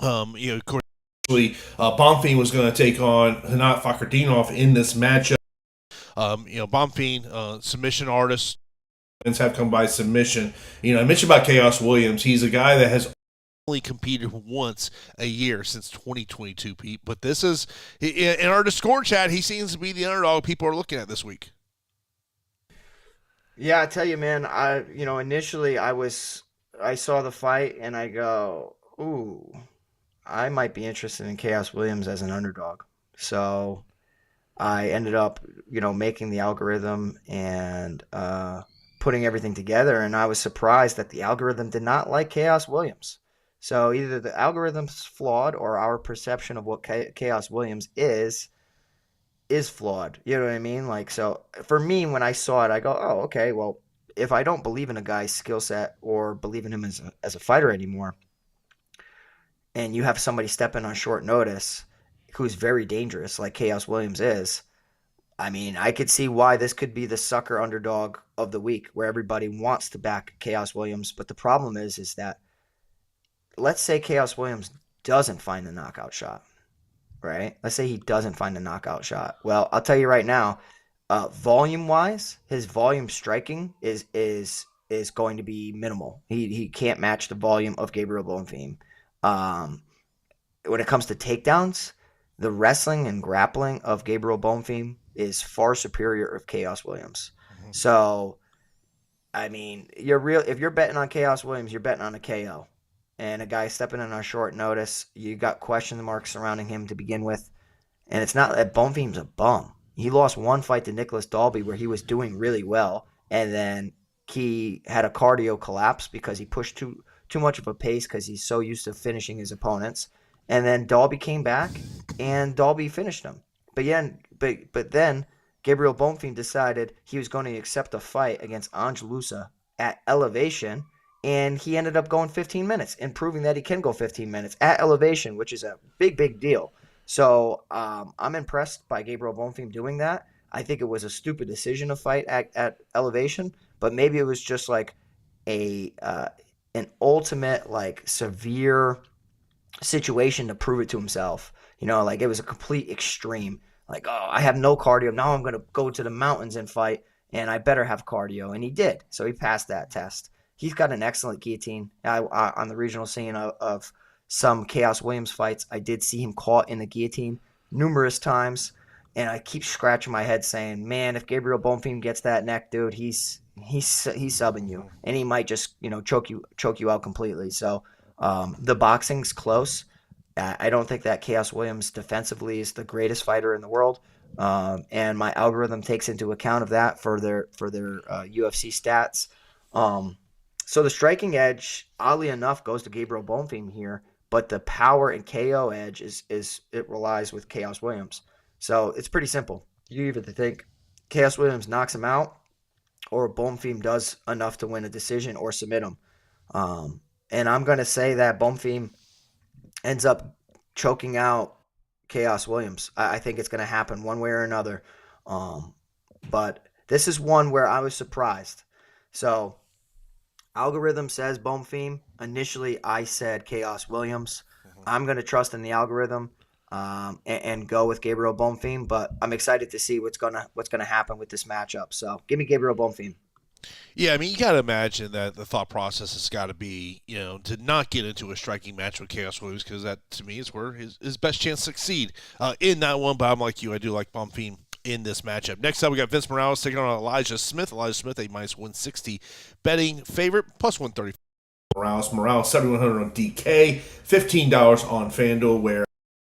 Of course, Bonfim was going to take on Hanat Fakhretdinov in this matchup. Bonfim, submission artist, have come by submission. I mentioned about Khaos Williams. He's a guy that has only competed once a year since 2022, Pete. But this is in our Discord chat. He seems to be the underdog people are looking at this week. Yeah, I tell you, man, initially I saw the fight and I go, ooh, I might be interested in Khaos Williams as an underdog. So I ended up, making the algorithm and putting everything together, and I was surprised that the algorithm did not like Khaos Williams. So either the algorithm's flawed or our perception of what Khaos Williams is flawed. You know what I mean? Like, so for me, when I saw it, I go, oh, okay, well, if I don't believe in a guy's skill set or believe in him as a fighter anymore, and you have somebody step in on short notice who's very dangerous, like 𝐾𝐲 is, I mean, I could see why this could be the sucker underdog of the week, where everybody wants to back 𝐾𝐲. But the problem is that, let's say 𝐾𝐲 doesn't find the knockout shot, right? Let's say he doesn't find the knockout shot. Well, I'll tell you right now, volume wise, his volume striking is going to be minimal. He can't match the volume of Gabriel Bonfim. When it comes to takedowns, the wrestling and grappling of Gabriel Bonfim is far superior of 𝐾𝐲. So, I mean, if you're betting on 𝐾𝐲, you're betting on a KO. And a guy stepping in on short notice, you got question marks surrounding him to begin with. And it's not that Bonfim's a bum. He lost one fight to Nicholas Dalby where he was doing really well, and then he had a cardio collapse because he pushed too much of a pace because he's so used to finishing his opponents. And then Dalby came back, and Dalby finished him. But then Gabriel Bonfim decided he was going to accept a fight against 𝐒𝐲 at elevation, and he ended up going 15 minutes and proving that he can go 15 minutes at elevation, which is a big, big deal. So I'm impressed by Gabriel Bonfim doing that. I think it was a stupid decision to fight at elevation, but maybe it was just like an ultimate, like, severe situation to prove it to himself. Like, it was a complete extreme. Like, oh, I have no cardio. Now I'm going to go to the mountains and fight, and I better have cardio. And he did. So he passed that test. He's got an excellent guillotine. On the regional scene of some 𝐾𝐲 fights, I did see him caught in the guillotine numerous times, and I keep scratching my head saying, man, if Gabriel Bonfim gets that neck, dude, he's subbing you, and he might just choke you out completely. So the boxing's close. I don't think that 𝐾𝐲 defensively is the greatest fighter in the world, and my algorithm takes into account of that for their UFC stats. So the striking edge, oddly enough, goes to Gabriel Bonfim here, but the power and KO edge it relies with 𝐾𝐲. So it's pretty simple. You either think 𝐾𝐲 knocks him out, or Bonfim does enough to win a decision or submit him. And I'm going to say that Bonfim ends up choking out 𝐾𝐲. I think it's going to happen one way or another. But this is one where I was surprised. So algorithm says Bonfim. Initially, I said 𝐾𝐲. I'm going to trust in the algorithm and go with Gabriel Bonfim. But I'm excited to see what's gonna happen with this matchup. So give me Gabriel Bonfim. Yeah, I mean, you got to imagine that the thought process has got to be, to not get into a striking match with 𝐾𝐲, because that, to me, is where his best chance to succeed in that one. But I'm like you. I do like Bonfim in this matchup. Next up, we got Vince Morales taking on 𝐖liche Smith. 𝐖liche Smith, a minus 160 betting favorite, plus 130. Morales 7,100 on DK, $15 on FanDuel, where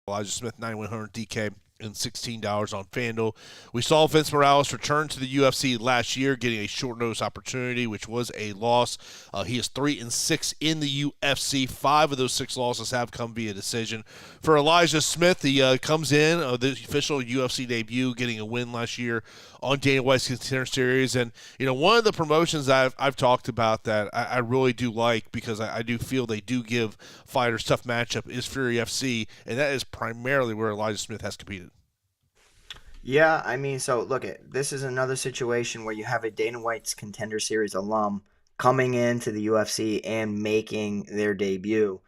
𝐖liche Smith 9,100 DK and $16 on FanDuel. We saw Vince Morales return to the UFC last year, getting a short notice opportunity, which was a loss. He is 3-6 in the UFC. 5 of those 6 losses have come via decision. For 𝐖liche Smith, he comes in the official UFC debut, getting a win last year on Dana White's Contender Series. And one of the promotions I've talked about that I really do like, because I do feel they do give fighters tough matchup, is Fury FC, and that is primarily where 𝐖liche Smith has competed. Yeah, I mean, so look, this is another situation where you have a Dana White's Contender Series alum coming into the UFC and making their debut.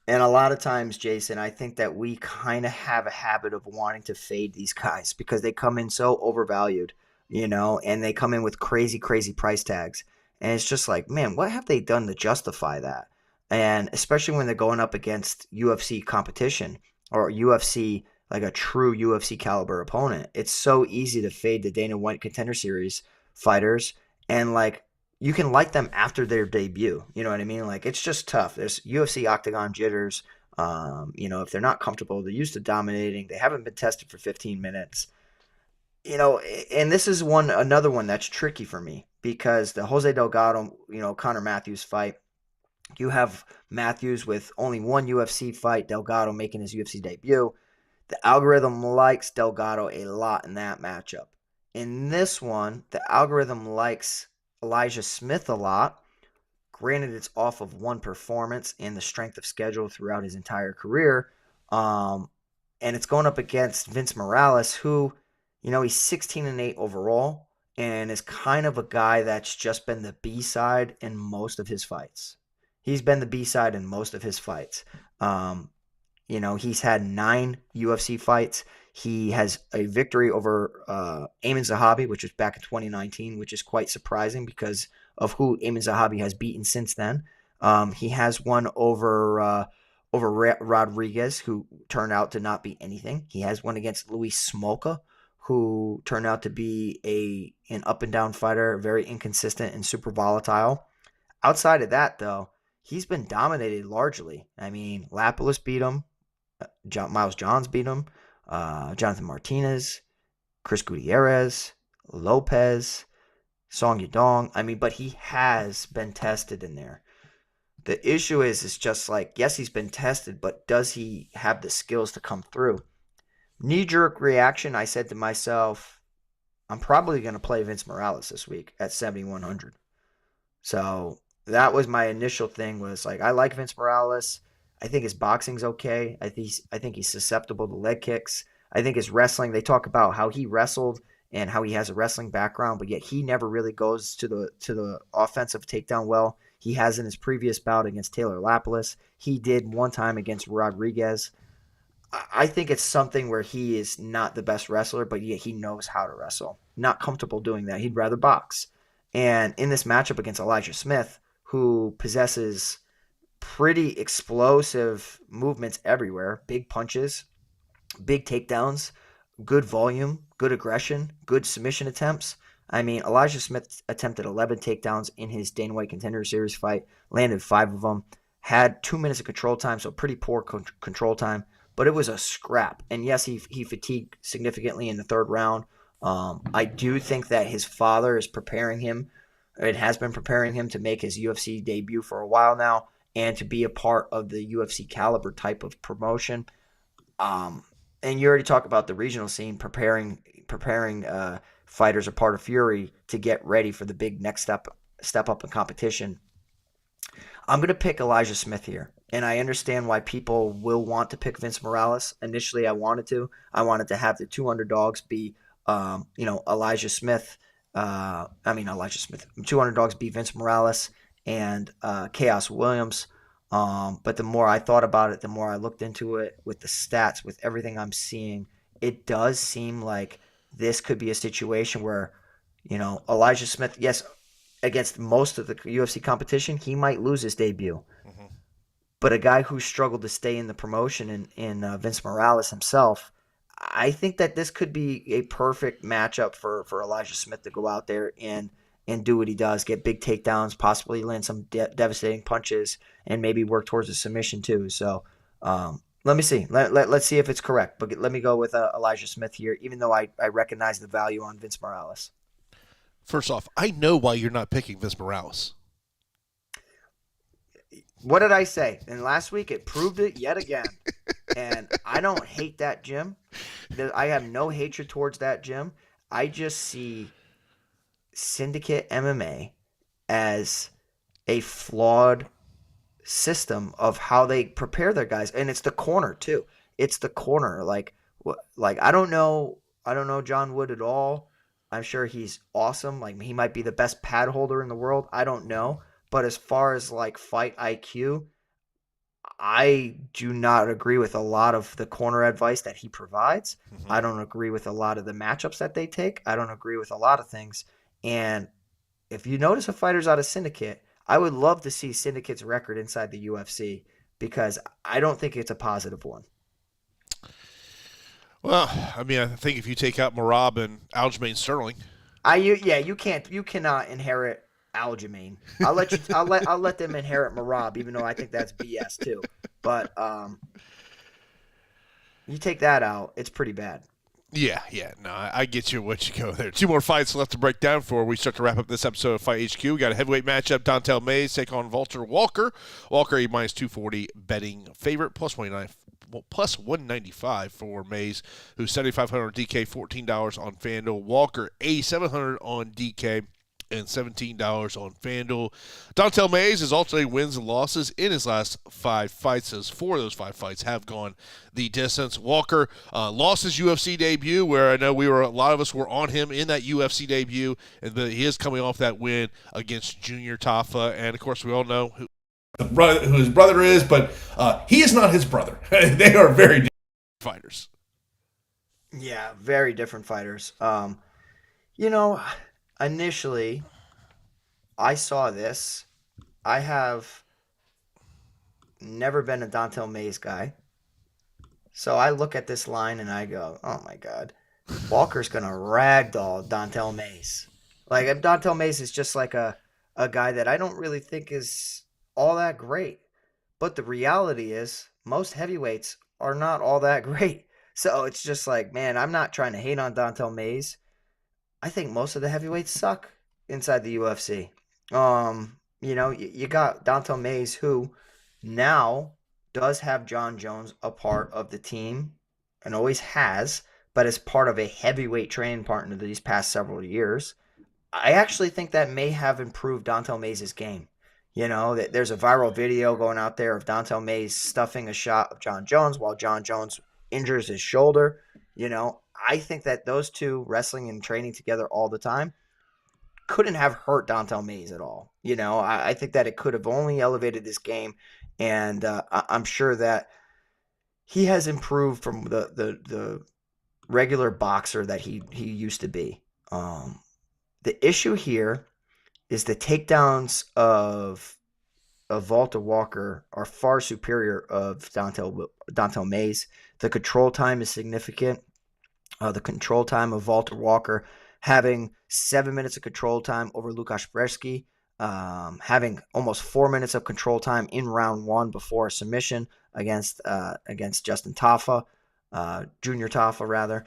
And a lot of times, Jason, I think that we kind of have a habit of wanting to fade these guys because they come in so overvalued, and they come in with crazy, crazy price tags. And it's just like, man, what have they done to justify that? And especially when they're going up against UFC competition or UFC, like a true UFC caliber opponent. It's so easy to fade the Dana White Contender Series fighters, and like, you can like them after their debut. You know what I mean? Like, it's just tough. There's UFC octagon jitters. If they're not comfortable, they're used to dominating. They haven't been tested for 15 minutes. And this is another one that's tricky for me, because the Jose Delgado, Conor Matthews fight, you have Matthews with only one UFC fight, Delgado making his UFC debut. The algorithm likes Delgado a lot in that matchup. In this one, the algorithm likes Elijah Smith a lot. Granted, it's off of one performance and the strength of schedule throughout his entire career. And it's going up against Vince Morales, who, he's 16-8 overall and is kind of a guy that's just been the B-side in most of his fights. He's been the B-side in most of his fights. He's had 9 UFC fights. He has a victory over 𝐉𝐸𝐳 𝐳, which was back in 2019, which is quite surprising because of who 𝐉𝐸𝐳 𝐳 has beaten since then. He has one over Rodriguez, who turned out to not be anything. He has one against Louis Smolka, who turned out to be an up-and-down fighter, very inconsistent and super volatile. Outside of that, though, he's been dominated largely. I mean, Lapilus beat him. Miles Johns beat him. Jonathan Martinez, Chris Gutierrez, Lopez, Song Yadong. I mean, but he has been tested in there. The issue is just like, yes, he's been tested, but does he have the skills to come through? Knee-jerk reaction, I said to myself, I'm probably going to play Vince Morales this week at 7,100. So that was my initial thing, was like, I like Vince Morales. I think his boxing's okay. I think he's susceptible to leg kicks. I think his wrestling, they talk about how he wrestled and how he has a wrestling background, but yet he never really goes to the offensive takedown well. He has in his previous bout against Taylor Lapilus. He did one time against Rodriguez. I think it's something where he is not the best wrestler, but yet he knows how to wrestle. Not comfortable doing that. He'd rather box. And in this matchup against Elijah Smith, who possesses pretty explosive movements everywhere, big punches, big takedowns, good volume, good aggression, good submission attempts. I mean, Elijah Smith attempted 11 takedowns in his Dana White Contender Series fight, landed 5 of them, had 2 minutes of control time, so pretty poor control time, but it was a scrap. And yes, he fatigued significantly in the 3rd round. I do think that his father is preparing him, it has been preparing him to make his UFC debut for a while now and to be a part of the UFC caliber type of promotion. And you already talked about the regional scene preparing fighters or part of Fury to get ready for the big next step up in competition. I'm going to pick Elijah Smith here, and I understand why people will want to pick Vince Morales. Initially, I wanted to have the 2 underdogs be, Elijah Smith. 2 underdogs be Vince Morales and Khaos Williams. But the more I thought about it, the more I looked into it with the stats, with everything I'm seeing, it does seem like this could be a situation where, Elijah Smith, yes, against most of the UFC competition, he might lose his debut. Mm-hmm. But a guy who struggled to stay in the promotion in Vince Morales himself, I think that this could be a perfect matchup for Elijah Smith to go out there and do what he does, get big takedowns, possibly land some devastating punches, and maybe work towards a submission too. So let me see. Let's see if it's correct. But let me go with Elijah Smith here, even though I recognize the value on Vince Morales. First off, I know why you're not picking Vince Morales. What did I say? And last week it proved it yet again. And I don't hate that gym. I have no hatred towards that gym. I just see Syndicate MMA as a flawed system of how they prepare their guys, and it's the corner too. It's the corner. Like I don't know John Wood at all. I'm sure he's awesome. Like, he might be the best pad holder in the world. I don't know. But as far as like fight IQ, I do not agree with a lot of the corner advice that he provides. Mm-hmm. I don't agree with a lot of the matchups that they take. I don't agree with a lot of things. And if you notice a fighter's out of Syndicate, I would love to see Syndicate's record inside the UFC, because I don't think it's a positive one. Well, I mean, I think if you take out Merab and Aljamain Sterling, you cannot inherit Aljamain. I'll let them inherit Merab, even though I think that's BS too. But you take that out, it's pretty bad. Yeah, no, I get you what you go there. 2 more fights left to break down before we start to wrap up this episode of Fight HQ. We got a heavyweight matchup. Dontel Mays take on Walter Walker. Walker, a -240 betting favorite, plus 195 for Mays, who's $7,500 on DK, $14 on FanDuel. Walker, a $700 on DK. and $17 on FanDuel. Dontel Mays has alternated wins and losses in his last 5 fights, as 4 of those 5 fights have gone the distance. Walker lost his UFC debut, where I know a lot of us were on him in that UFC debut, and he is coming off that win against Junior Tafa, and of course we all know who his brother is, but he is not his brother. They are very different fighters. Yeah, very different fighters. Initially, I saw this. I have never been a Dontel Mays guy. So I look at this line and I go, oh my God, Walker's going to ragdoll Dontel Mays. Like, Dontel Mays is just like a guy that I don't really think is all that great. But the reality is, most heavyweights are not all that great. So it's just like, man, I'm not trying to hate on Dontel Mays. I think most of the heavyweights suck inside the UFC. You got Dontel Mays, who now does have John Jones a part of the team and always has, but as part of a heavyweight training partner these past several years. I actually think that may have improved Dontel Mays' game. There's a viral video going out there of Dontel Mays stuffing a shot of John Jones while John Jones injures his shoulder. I think that those two wrestling and training together all the time couldn't have hurt Dontel Mays at all. I think that it could have only elevated this game, and I'm sure that he has improved from the regular boxer that he used to be. The issue here is the takedowns of Walter Walker are far superior of Dontel Mays. The control time is significant. The control time of Walter Walker having 7 minutes of control time over Łukasz Brzeski, having almost 4 minutes of control time in round 1 before a submission against Justin Tafa, Junior Tafa rather.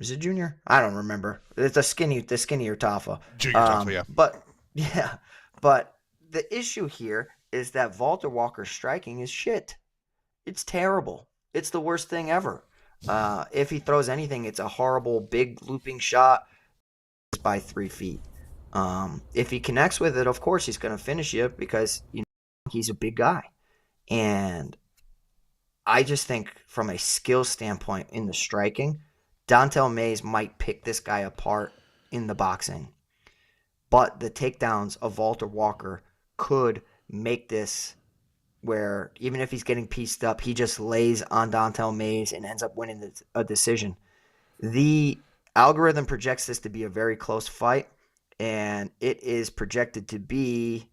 Is it Junior? I don't remember. It's the skinnier Tafa. Junior Tafa, yeah. But the issue here is that Walter Walker's striking is shit. It's terrible. It's the worst thing ever. If he throws anything, it's a horrible big looping shot by 3 feet. If he connects with it, of course he's going to finish you because he's a big guy. And I just think from a skill standpoint in the striking, Dontel Mays might pick this guy apart in the boxing. But the takedowns of Walter Walker could make this where even if he's getting pieced up, he just lays on Dontel Mays and ends up winning a decision. The algorithm projects this to be a very close fight, and it is projected to be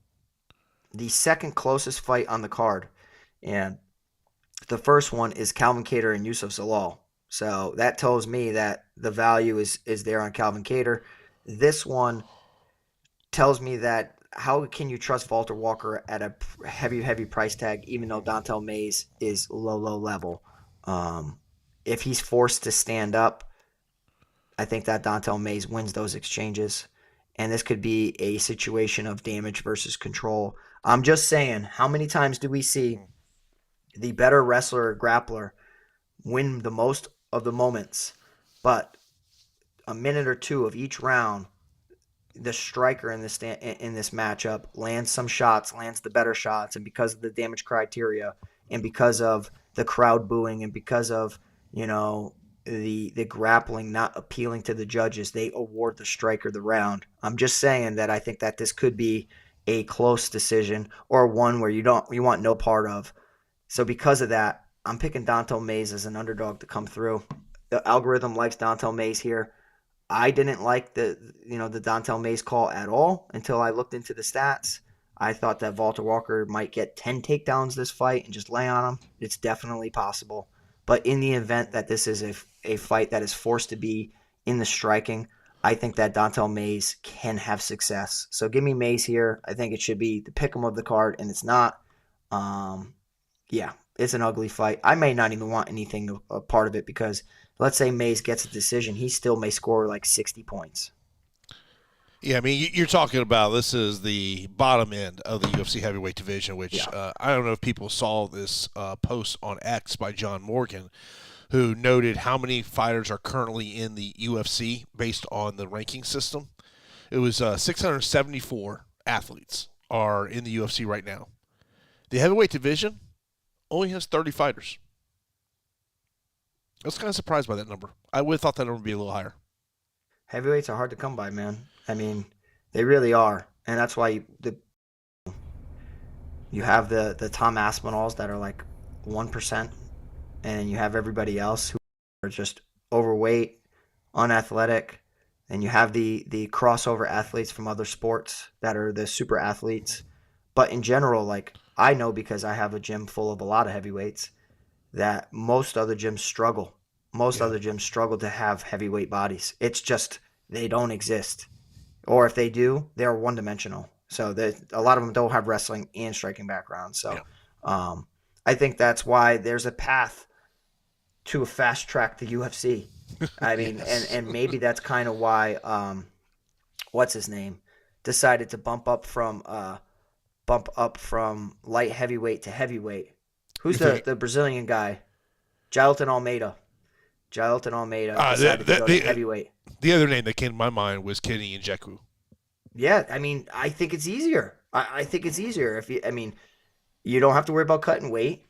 the second closest fight on the card. And the first one is Calvin Kattar and Youssef Zalal. So that tells me that the value is there on Calvin Kattar. This one tells me that how can you trust Walter Walker at a heavy price tag, even though Dontel Mays is low level? If he's forced to stand up, I think that Dontel Mays wins those exchanges. And this could be a situation of damage versus control. I'm just saying, how many times do we see the better wrestler or grappler win the most of the moments, but a minute or two of each round, the striker in this matchup lands some shots, lands the better shots, and because of the damage criteria, and because of the crowd booing, and because of the grappling not appealing to the judges, they award the striker the round. I'm just saying that I think that this could be a close decision or one where you want no part of. So because of that, I'm picking Dontel Mays as an underdog to come through. The algorithm likes Dontel Mays here. I didn't like the Dontel Mays call at all until I looked into the stats. I thought that Walter Walker might get 10 takedowns this fight and just lay on him. It's definitely possible. But in the event that this is a fight that is forced to be in the striking, I think that Dontel Mays can have success. So give me Mays here. I think it should be the pick'em of the card, and it's not. It's an ugly fight. I may not even want anything a part of it because let's say Mays gets a decision, he still may score like 60 points. Yeah, I mean, you're talking about this is the bottom end of the UFC heavyweight division, which I don't know if people saw this post on X by John Morgan, who noted how many fighters are currently in the UFC based on the ranking system. It was 674 athletes are in the UFC right now. The heavyweight division only has 30 fighters. I was kind of surprised by that number. I would have thought that number would be a little higher. Heavyweights are hard to come by, man. I mean, they really are, and that's why you have the Tom Aspinalls that are like 1%, and you have everybody else who are just overweight, unathletic, and you have the crossover athletes from other sports that are the super athletes. But in general, like I know because I have a gym full of a lot of heavyweights that most other gyms struggle. Most other gyms struggle to have heavyweight bodies. It's just they don't exist. Or if they do, they're one-dimensional. So a lot of them don't have wrestling and striking backgrounds. So I think that's why there's a path to a fast track to UFC. I mean, Yes. and maybe that's kind of why what's his name decided to bump up from light heavyweight to heavyweight. Who's the Brazilian guy? 𝐿ton Almeida. 𝐿ton Almeida decided to go to heavyweight. The other name that came to my mind was 𝐾𝐤𝐬𝐬𝐜𝐽. Yeah, I mean, I think it's easier. I think it's easier you don't have to worry about cutting weight.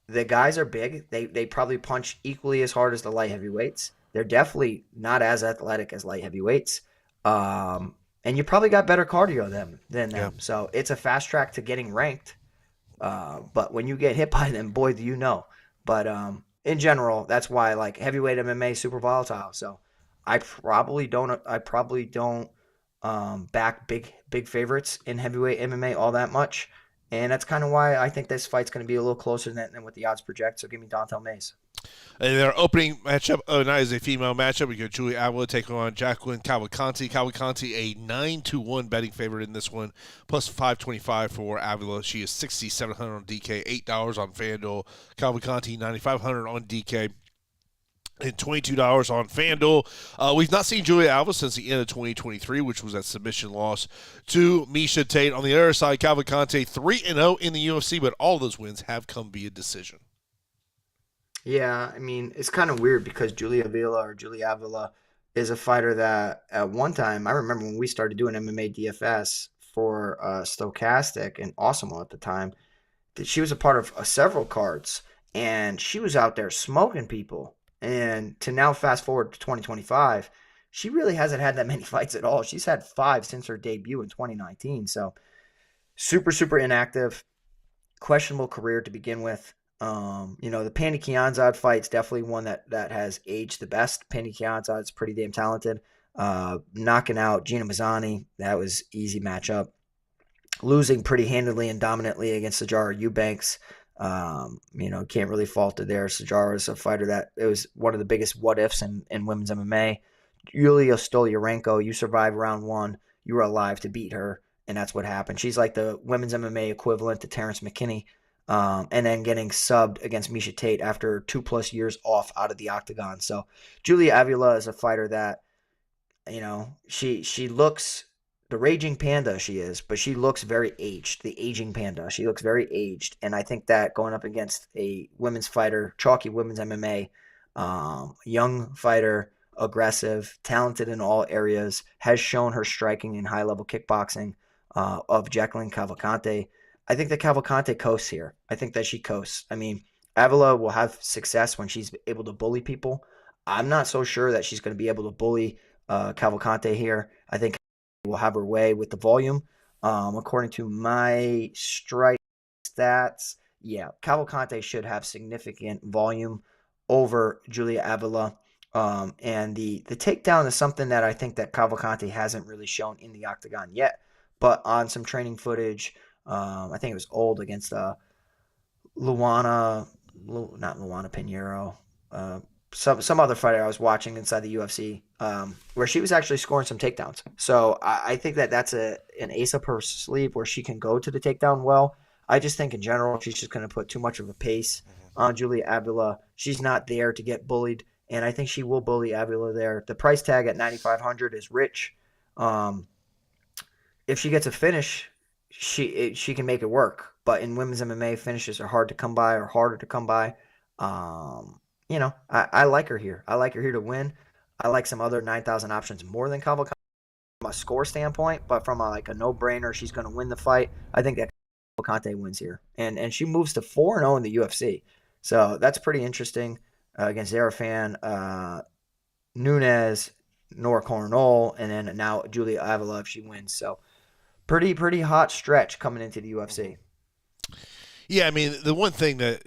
The guys are big. They probably punch equally as hard as the light heavyweights. They're definitely not as athletic as light heavyweights. And you probably got better cardio than them. Yeah. So it's a fast track to getting ranked. But when you get hit by them, boy, do you know. But in general, that's why like heavyweight MMA is super volatile. So I probably don't back big favorites in heavyweight MMA all that much. And that's kind of why I think this fight's going to be a little closer than what the odds project. So give me Dontel Mays. And their opening matchup tonight is a female matchup. We got Julia Avila taking on Jacqueline Cavalcanti. Cavalcanti, a 9-1 betting favorite in this one, plus 525 for Avila. She is 6,700 on DK, $8 on FanDuel. Cavalcanti, 9,500 on DK. And $22 on FanDuel. We've not seen Julia Avila since the end of 2023, which was that submission loss to Miesha Tate. On the other side, Cavalcanti 3-0 in the UFC, but all those wins have come via decision. Yeah, I mean, it's kind of weird because Julia Avila is a fighter that at one time, I remember when we started doing MMA DFS for Stochastic and Awesemo at the time, that she was a part of several cards, and she was out there smoking people. And to now fast forward to 2025, she really hasn't had that many fights at all. She's had 5 since her debut in 2019. So super, super inactive, questionable career to begin with. The Pandy Quianzad fight's definitely one that has aged the best. Pandy Quianzad's pretty damn talented. Knocking out Gina Mazzani, that was easy matchup. Losing pretty handily and dominantly against Sijara Eubanks. Can't really fault it there. Sijara is a fighter that it was one of the biggest what ifs in women's MMA. Yulia Stoliarenko, you survived round 1. You were alive to beat her, and that's what happened. She's like the women's MMA equivalent to Terrence McKinney. And then getting subbed against Miesha Tate after 2+ years off out of the octagon. So Julia Avila is a fighter that, she looks the raging panda she is, but she looks very aged, the aging panda. She looks very aged. And I think that going up against a women's fighter, chalky women's MMA, young fighter, aggressive, talented in all areas, has shown her striking in high-level kickboxing of Jacqueline Cavalcanti. I think that Cavalcanti coasts here. I think that she coasts. I mean, Avila will have success when she's able to bully people. I'm not so sure that she's going to be able to bully Cavalcanti here. I think will have her way with the volume. According to my strike stats, yeah, Cavalcanti should have significant volume over Julia Avila. And the takedown is something that I think that Cavalcanti hasn't really shown in the octagon yet. But on some training footage, I think it was old against not Luana Pinheiro, some other fighter I was watching inside the UFC, where she was actually scoring some takedowns. So I think that that's an ace up her sleeve where she can go to the takedown well. I just think in general she's just going to put too much of a pace on Julia Avila. She's not there to get bullied, and I think she will bully Avila there. The price tag at $9,500 is rich. If she gets a finish, she can make it work. But in women's MMA, finishes are hard to come by or harder to come by. I like her here. I like her here to win. I like some other 9,000 options more than Cavalcanti. a score standpoint, but from a no-brainer, she's going to win the fight. I think that 𝐾𝐲 wins here, and she moves to 4-0 in the UFC. So that's pretty interesting against Zarafan, Nunes, Nora Cornell, and then now Julia Avila if she wins. So pretty hot stretch coming into the UFC. Yeah, I mean, the one thing that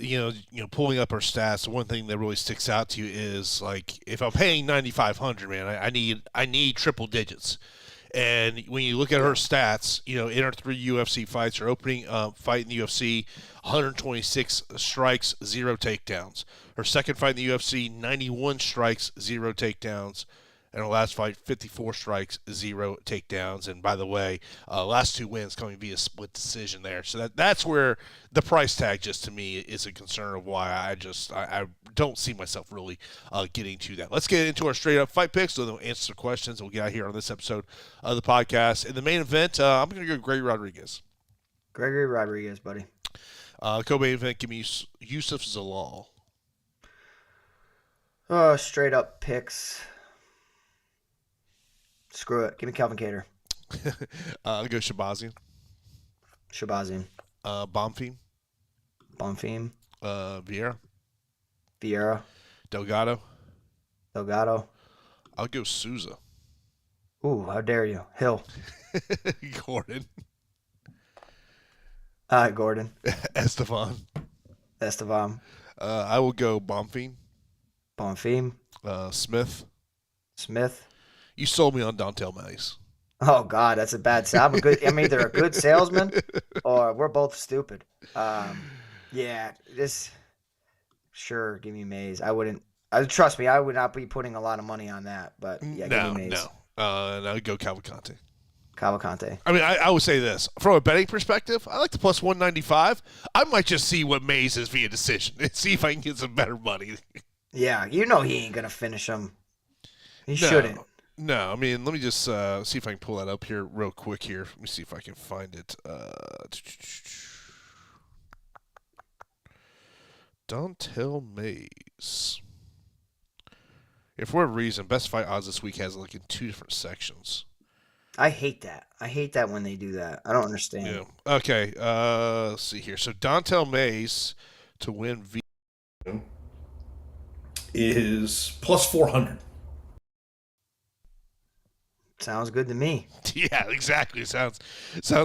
pulling up her stats, the one thing that really sticks out to you is if I'm paying 9,500, man, I need triple digits. And when you look at her stats, in her 3 UFC fights, her opening fight in the UFC, 126 strikes, 0 takedowns. Her second fight in the UFC, 91 strikes, 0 takedowns. And her last fight, 54 strikes, 0 takedowns. And by the way, last 2 wins coming via split decision there. So that's where the price tag, just to me, is a concern of why I don't see myself really getting to that. Let's get into our straight up fight picks, so they'll answer some questions. We'll get out here on this episode of the podcast. In the main event, I'm going to go Gregory Rodriguez. Gregory Rodriguez, buddy. Co-main event, give me Youssef Zalal. Straight up picks. Screw it. Give me Calvin Kattar. I'll go Shabazian. Bonfim. Vieira. Delgado. I'll go Souza. Ooh, how dare you. Hill. Gordon. Gordon. Estevam. I will go Bonfim. Smith. You sold me on Dontel Mays. Oh God, that's a bad sale. I'm either a good salesman or we're both stupid. Sure, give me Mays. Trust me, I would not be putting a lot of money on that. But yeah, give me Mays. No. And I would go 𝐾𝐲𝐬𝐳. I mean, I would say this from a betting perspective. I like the plus 195. I might just see what Mays is via decision and see if I can get some better money. Yeah, he ain't gonna finish him. He shouldn't. No, I mean, let me just see if I can pull that up here real quick here. Let me see if I can find it. Dontel Mays. For whatever reason, Best Fight Odds this week has in 2 different sections. I hate that. I hate that when they do that. I don't understand. Yeah. Okay, let's see here. So Dontel Mays to win is plus 400. Sounds good to me. Yeah, exactly. Sounds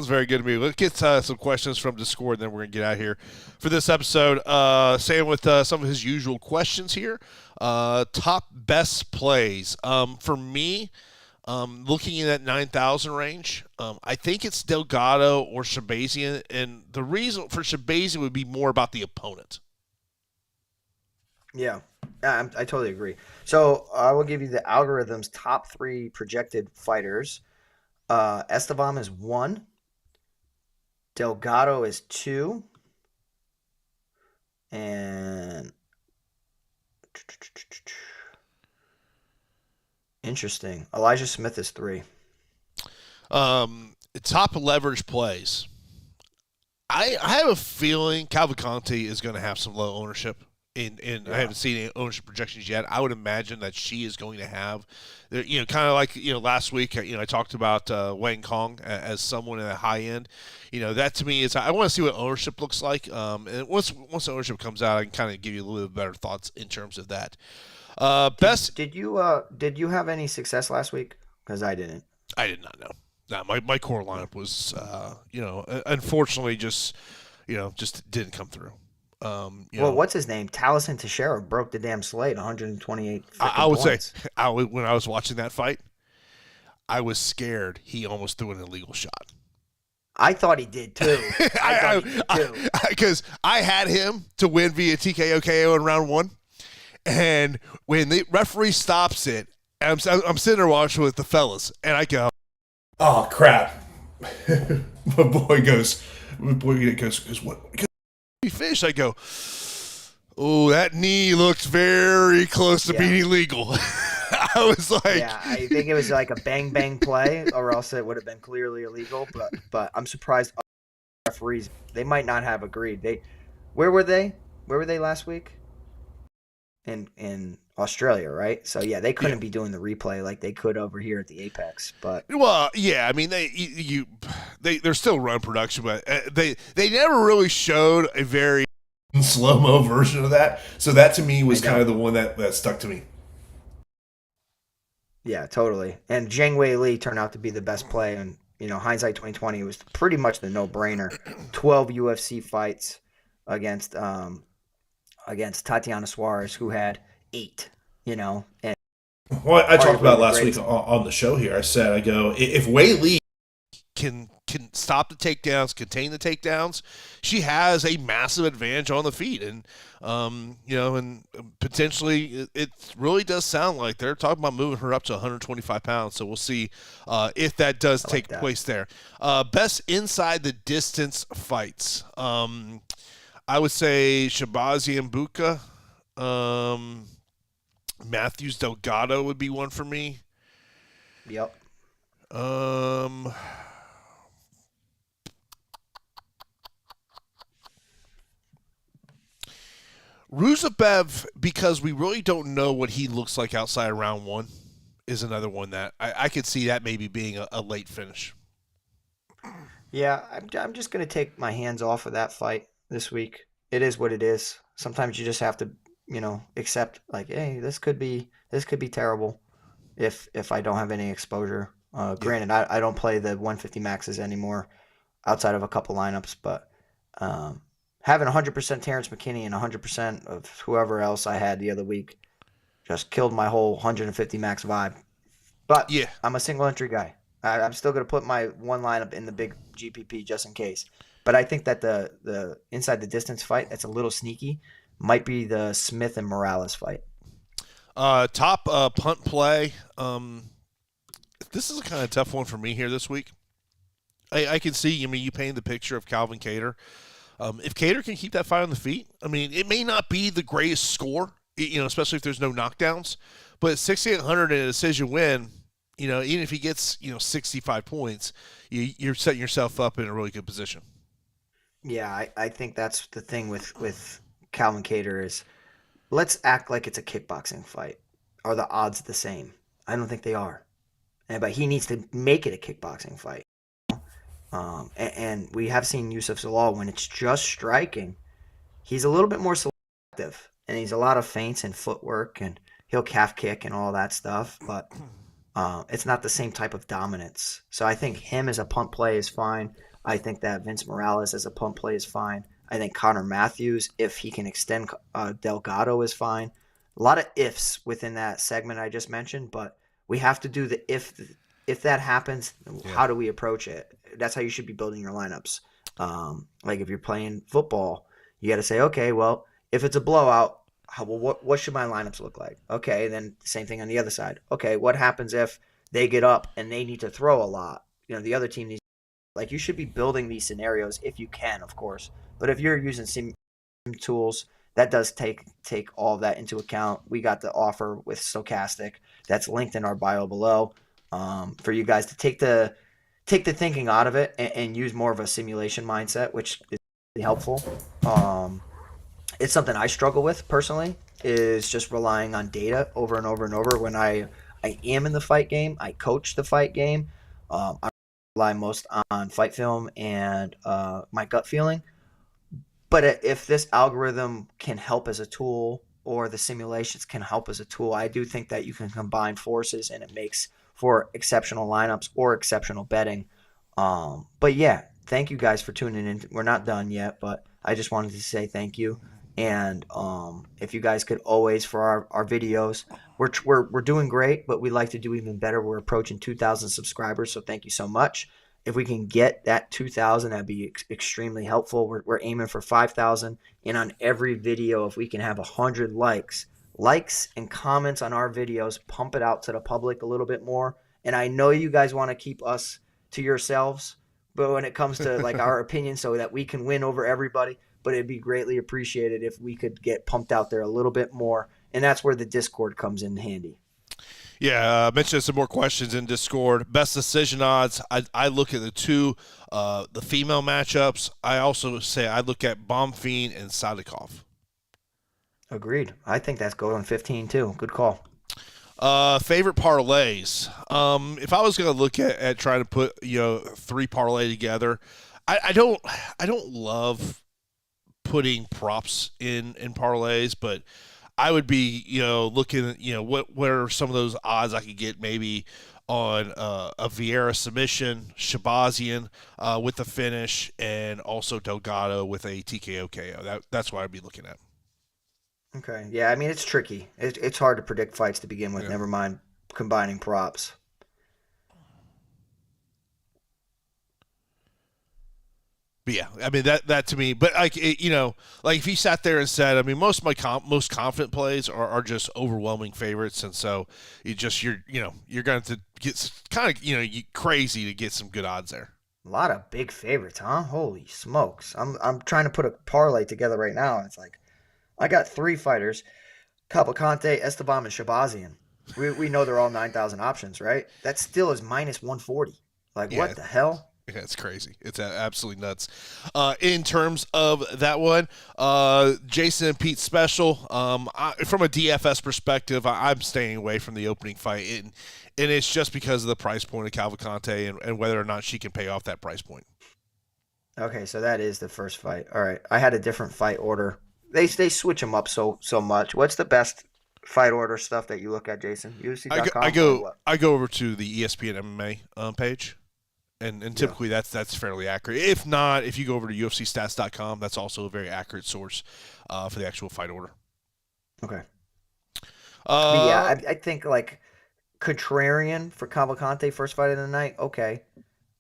very good to me. Let's get some questions from Discord, and then we're going to get out of here for this episode. Sam with some of his usual questions here. Top best plays. For me, looking in that 9,000 range, I think it's Delgado or Shabazian, and the reason for Shabazian would be more about the opponent. Yeah. I totally agree. So I will give you the algorithm's top 3 projected fighters. Estevam is 1. Delgado is 2. And interesting. Elijah Smith is 3. Top leverage plays. I have a feeling 𝐾𝐲𝐬𝐳 is going to have some low ownership. I haven't seen any ownership projections yet. I would imagine that she is going to have, kind of like last week. I talked about Wang Kong as someone in the high end. That to me is I want to see what ownership looks like. And once ownership comes out, I can kind of give you a little bit better thoughts in terms of that. Did you have any success last week? Because I didn't. I did not know. No, my core lineup was unfortunately just didn't come through. What's his name? Taliesin Teixeira broke the damn slate, 128. I would points. say when I was watching that fight, I was scared he almost threw an illegal shot. I thought he did too. Because I had him to win via TKO KO in round 1, and when the referee stops it, I'm sitting there watching with the fellas, and I go, "Oh crap!" My boy goes, "What?" Fish, I go, oh, that knee looks very close to being illegal. I was like, yeah, I think it was like a bang play, or else it would have been clearly illegal. But I'm surprised referees, they might not have agreed. Where were they? Where were they last week? In Australia, right? So yeah, they Yeah. couldn't be doing the replay like they could over here at the Apex. But Well, yeah, I mean they're still run production, but they never really showed a very slow mo version of that. So that to me I was kind know. of the one that stuck to me. Yeah, totally. And 𝐷 turned out to be the best play, and hindsight 2020 was pretty much the no-brainer. 12 UFC fights against Tatiana Suarez, who had 8. And Well, I talked arguably about the last week greatest. on the show here. I said, I go, if Wei Li can stop the takedowns, contain the takedowns, she has a massive advantage on the feet, and and potentially it really does sound like they're talking about moving her up to 125 pounds. So we'll see if that does I like take that. place there. Best inside the distance fights. I would say Shabazian Budka. Matthews Delgado would be one for me. Yep. Um, Rusov, because we really don't know what he looks like outside of round one, is another one that I could see that maybe being a late finish. Yeah, I'm just gonna take my hands off of that fight this week. It is what it is. Sometimes you just have to, accept like, hey, this could be terrible if I don't have any exposure. Yeah. Granted, I don't play the 150 maxes anymore outside of a couple lineups, but um, having 100% Terrence McKinney and 100% of whoever else I had the other week just killed my whole 150 max vibe. But Yeah. I'm a single entry guy. I'm still going to put my one lineup in the big GPP just in case. But I think that the inside the distance fight that's a little sneaky might be the Smith and Morales fight. Top punt play. This is a kind of tough one for me here this week. I can see, you painted the picture of Calvin Kattar. If Kattar can keep that fight on the feet, it may not be the greatest score, especially if there's no knockdowns, but 6,800 in a decision win, even if he gets, 65 points, you're setting yourself up in a really good position. Yeah, I think that's the thing with Calvin Kattar is let's act like it's a kickboxing fight. Are the odds the same? I don't think they are. But he needs to make it a kickboxing fight. And we have seen Yusuf Zalal when it's just striking, he's a little bit more selective, and he's a lot of feints and footwork, and he'll calf kick and all that stuff. But it's not the same type of dominance. So I think him as a punt play is fine. I think that Vince Morales as a punt play is fine. I think Connor Matthews, if he can extend Delgado, is fine. A lot of ifs within that segment I just mentioned, but we have to do the if that happens, Yeah. how do we approach it? That's how you should be building your lineups. Like if you're playing football, you got to say, okay, well, if it's a blowout, what should my lineups look like? Okay, then same thing on the other side. Okay, what happens if they get up and they need to throw a lot? The other team needs like you should be building these scenarios if you can, of course. But if you're using sim tools, that does take all of that into account. We got the offer with Stochastic that's linked in our bio below for you guys to take the thinking out of it and use more of a simulation mindset, which is really helpful. It's something I struggle with personally, is just relying on data over and over and over. When I am in the fight game, I coach the fight game. I rely most on fight film and my gut feeling. But if this algorithm can help as a tool, or the simulations can help as a tool, I do think that you can combine forces and it makes for exceptional lineups or exceptional betting. But yeah, thank you guys for tuning in. We're not done yet, but I just wanted to say thank you. And if you guys could always, for our videos, we're doing great, but we'd like to do even better. We're approaching 2,000 subscribers, so thank you so much. If we can get that 2,000, that'd be extremely helpful. We're aiming for 5,000, and on every video, if we can have 100 likes and comments on our videos, pump it out to the public a little bit more. And I know you guys want to keep us to yourselves, but when it comes to like our opinion, so that we can win over everybody, but it'd be greatly appreciated if we could get pumped out there a little bit more. And that's where the Discord comes in handy. Yeah, mentioned some more questions in Discord. Best decision odds. I look at the female matchups. I also say I look at Bonfim and Sakov. Agreed. I think that's going 15 too. Good call. Favorite parlays. If I was going to look at trying to put three parlay together, I don't love putting props in parlays, but I would be looking at what are some of those odds I could get maybe on a Vieira submission, Shabazian with the finish, and also Delgado with a TKO KO. That's what I'd be looking at. Okay. Yeah, I mean, it's tricky. It's hard to predict fights to begin with, Yeah. never mind combining props. But yeah, I mean that to me. But like like if he sat there and said, I mean, most of my most confident plays are just overwhelming favorites, and so you're going to get kind of crazy to get some good odds there. A lot of big favorites, huh? Holy smokes. I'm trying to put a parlay together right now, and it's like I got three fighters: Cavalcante, Esteban, and Shabazian. We know they're all 9,000 options, right? That still is minus 140. Like, Yeah, what the hell? yeah, it's crazy. It's absolutely nuts. In terms of that one, Jason and Pete special. From a DFS perspective, I'm staying away from the opening fight, and it's just because of the price point of Cavalcante and whether or not she can pay off that price point. Okay, so that is the first fight. All right, I had a different fight order. They switch them up so much. What's the best fight order stuff that you look at, Jason? UFC.com or what? I go over to the ESPN MMA page. And Yeah. typically that's fairly accurate. If not, if you go over to UFCstats.com, that's also a very accurate source for the actual fight order. Okay. But yeah, Uh, I think like contrarian for Cavalcante first fight of the night. Okay,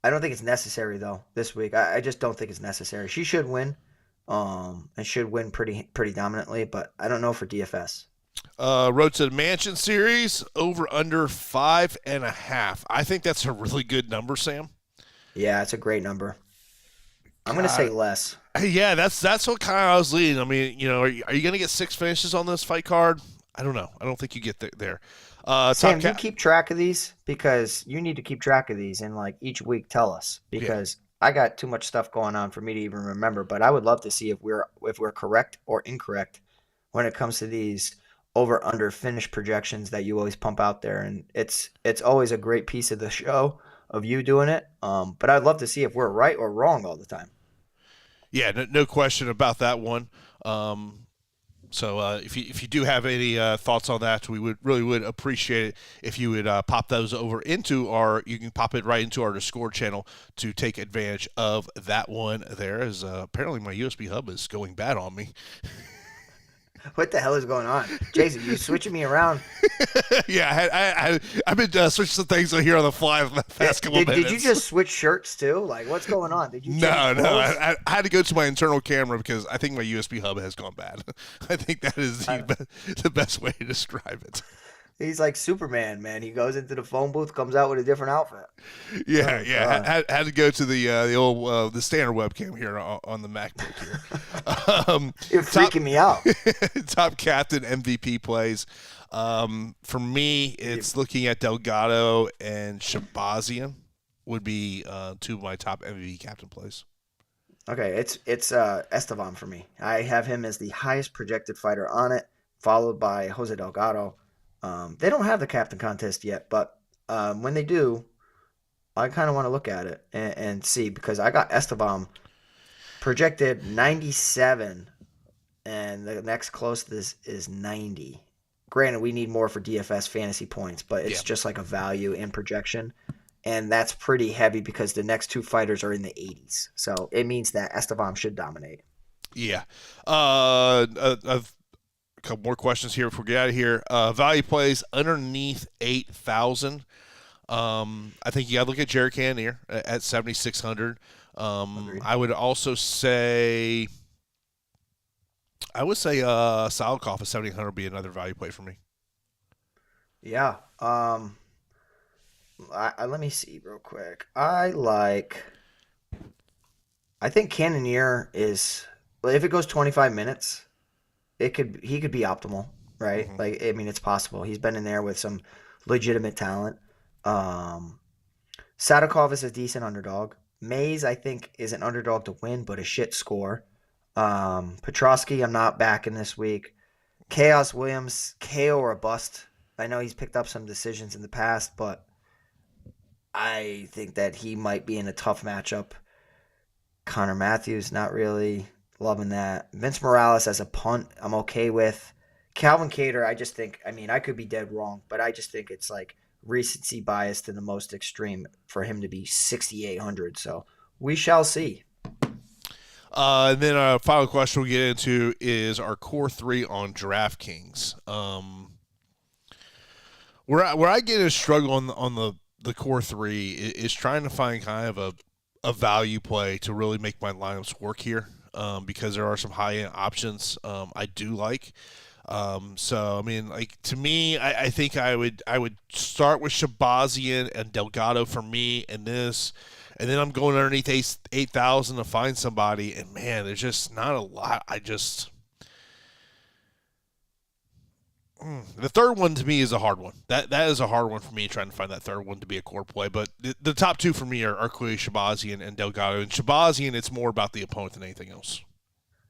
I don't think it's necessary though this week. I just don't think it's necessary. She should win, and should win pretty dominantly. But I don't know for DFS. Road to the Mansion series over under 5.5. I think that's a really good number, Sam. Yeah, it's a great number. I'm gonna say less. Yeah, that's what kind of I was leading. I mean, are you going to get 6 finishes on this fight card? I don't know. I don't think you get there. Sam, you keep track of these because you need to keep track of these and like each week tell us Yeah. because I got too much stuff going on for me to even remember. But I would love to see if we're correct or incorrect when it comes to these over under finish projections that you always pump out there. And it's always a great piece of the show of you doing it. But I'd love to see if we're right or wrong all the time. Yeah, no question about that one. So if you do have any thoughts on that, we would appreciate it if you would pop those over into you can pop it right into our Discord channel to take advantage of that one there, as apparently my USB hub is going bad on me. What the hell is going on? Jason, you switching me around. Yeah, I've been switching some things here on the fly the past couple Did minutes. you just switch shirts too? Like, what's going on? Did you change No. clothes? I had to go to my internal camera because I think my USB hub has gone bad. I think that is the best way to describe it. He's like Superman, man. He goes into the phone booth, comes out with a different outfit. Yeah, Oh, yeah. God. Had to go to the old the standard webcam here on the MacBook here. You're freaking me out. Top captain MVP plays. For me, it's looking at Delgado and Shabazian would be two of my top MVP captain plays. Okay, it's Esteban for me. I have him as the highest projected fighter on it, followed by Jose Delgado. They don't have the captain contest yet, but when they do, I kind of want to look at it and see because I got Esteban projected 97, and the next closest is 90. Granted, we need more for DFS fantasy points, but it's just like a value in projection, and that's pretty heavy because the next two fighters are in the 80s. So it means that Esteban should dominate. Yeah. A couple more questions here before we get out of here. Value plays underneath 8,000. I think you got to look at Jared Cannonier at 7,600. I would also say, Sakov at 7,800 would be another value play for me. Yeah. Let me see real quick. I think Cannonier is, well, if it goes 25 minutes, he could be optimal, right? Mm-hmm. Like, I mean, it's possible. He's been in there with some legitimate talent. Sadikov is a decent underdog. Mays, I think, is an underdog to win, but a shit score. Petroski, I'm not backing this week. Chaos Williams, KO or bust. I know he's picked up some decisions in the past, but I think that he might be in a tough matchup. Connor Matthews, not really loving that. Vince Morales as a punt, I'm okay with. Calvin Kattar, I just think, I mean, I could be dead wrong, but I just think it's like recency bias to the most extreme for him to be 6,800. So we shall see. And then our final question we'll get into is our core three on DraftKings. Where I get a struggle on the core three is trying to find kind of a value play to really make my lineups work here, because there are some high end options I do like. So I mean, like, to me, I think I would start with Shabazian and Delgado for me in this, and then I'm going underneath 8,000 to find somebody, and man, there's just not a lot. The third one to me is a hard one. That is a hard one for me, trying to find that third one to be a core play. But the top two for me are clearly Shabazian and Delgado. And Shabazian, it's more about the opponent than anything else.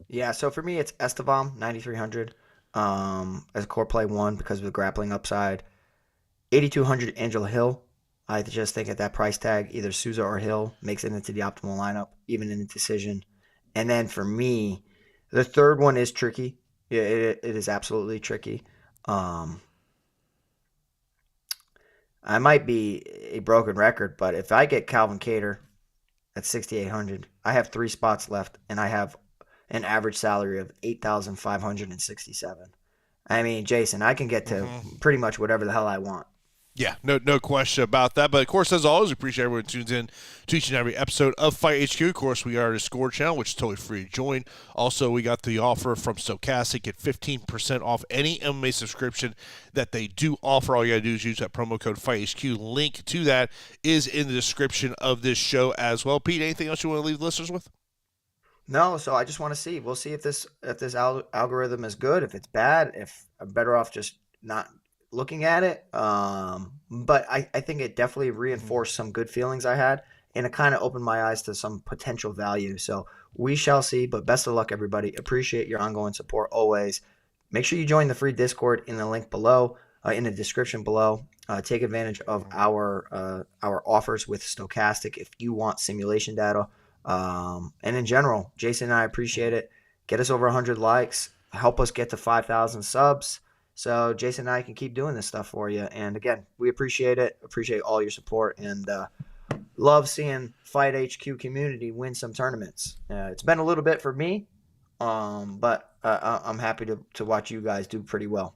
Yeah, so for me, it's Estom, 9,300 as a core play one because of the grappling upside. 8,200 Angel Hill. I just think at that price tag, either Souza or Hill makes it into the optimal lineup, even in the decision. And then for me, the third one is tricky. Yeah, it is absolutely tricky. I might be a broken record, but if I get Calvin Kattar at 6,800, I have 3 spots left, and I have an average salary of 8,567. I mean, Jason, I can get to pretty much whatever the hell I want. Yeah, no question about that. But, of course, as always, we appreciate everyone who tunes in to each and every episode of Fight HQ. Of course, we are a Discord channel, which is totally free to join. Also, we got the offer from Stokastic. Get 15% off any MMA subscription that they do offer. All you got to do is use that promo code Fight HQ. Link to that is in the description of this show as well. Pete, anything else you want to leave listeners with? No, so I just want to see. We'll see if this algorithm is good, if it's bad, if I'm better off just not looking at it. But I think it definitely reinforced some good feelings I had, and it kind of opened my eyes to some potential value. So we shall see, but best of luck, everybody. Appreciate your ongoing support always. Make sure you join the free Discord in the link below, in the description below. Take advantage of our offers with Stokastic if you want simulation data. And in general, Jason and I appreciate it. Get us over 100 likes. Help us get to 5,000 subs. So Jason and I can keep doing this stuff for you. And again, we appreciate it. Appreciate all your support, and love seeing Fight HQ community win some tournaments. It's been a little bit for me, but I'm happy to watch you guys do pretty well.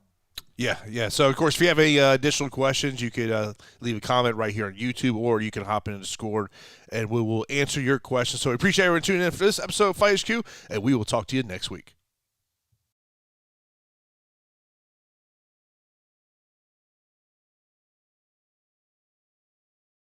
Yeah. So, of course, if you have any additional questions, you could leave a comment right here on YouTube, or you can hop into Discord, and we will answer your questions. So we appreciate everyone tuning in for this episode of Fight HQ, and we will talk to you next week.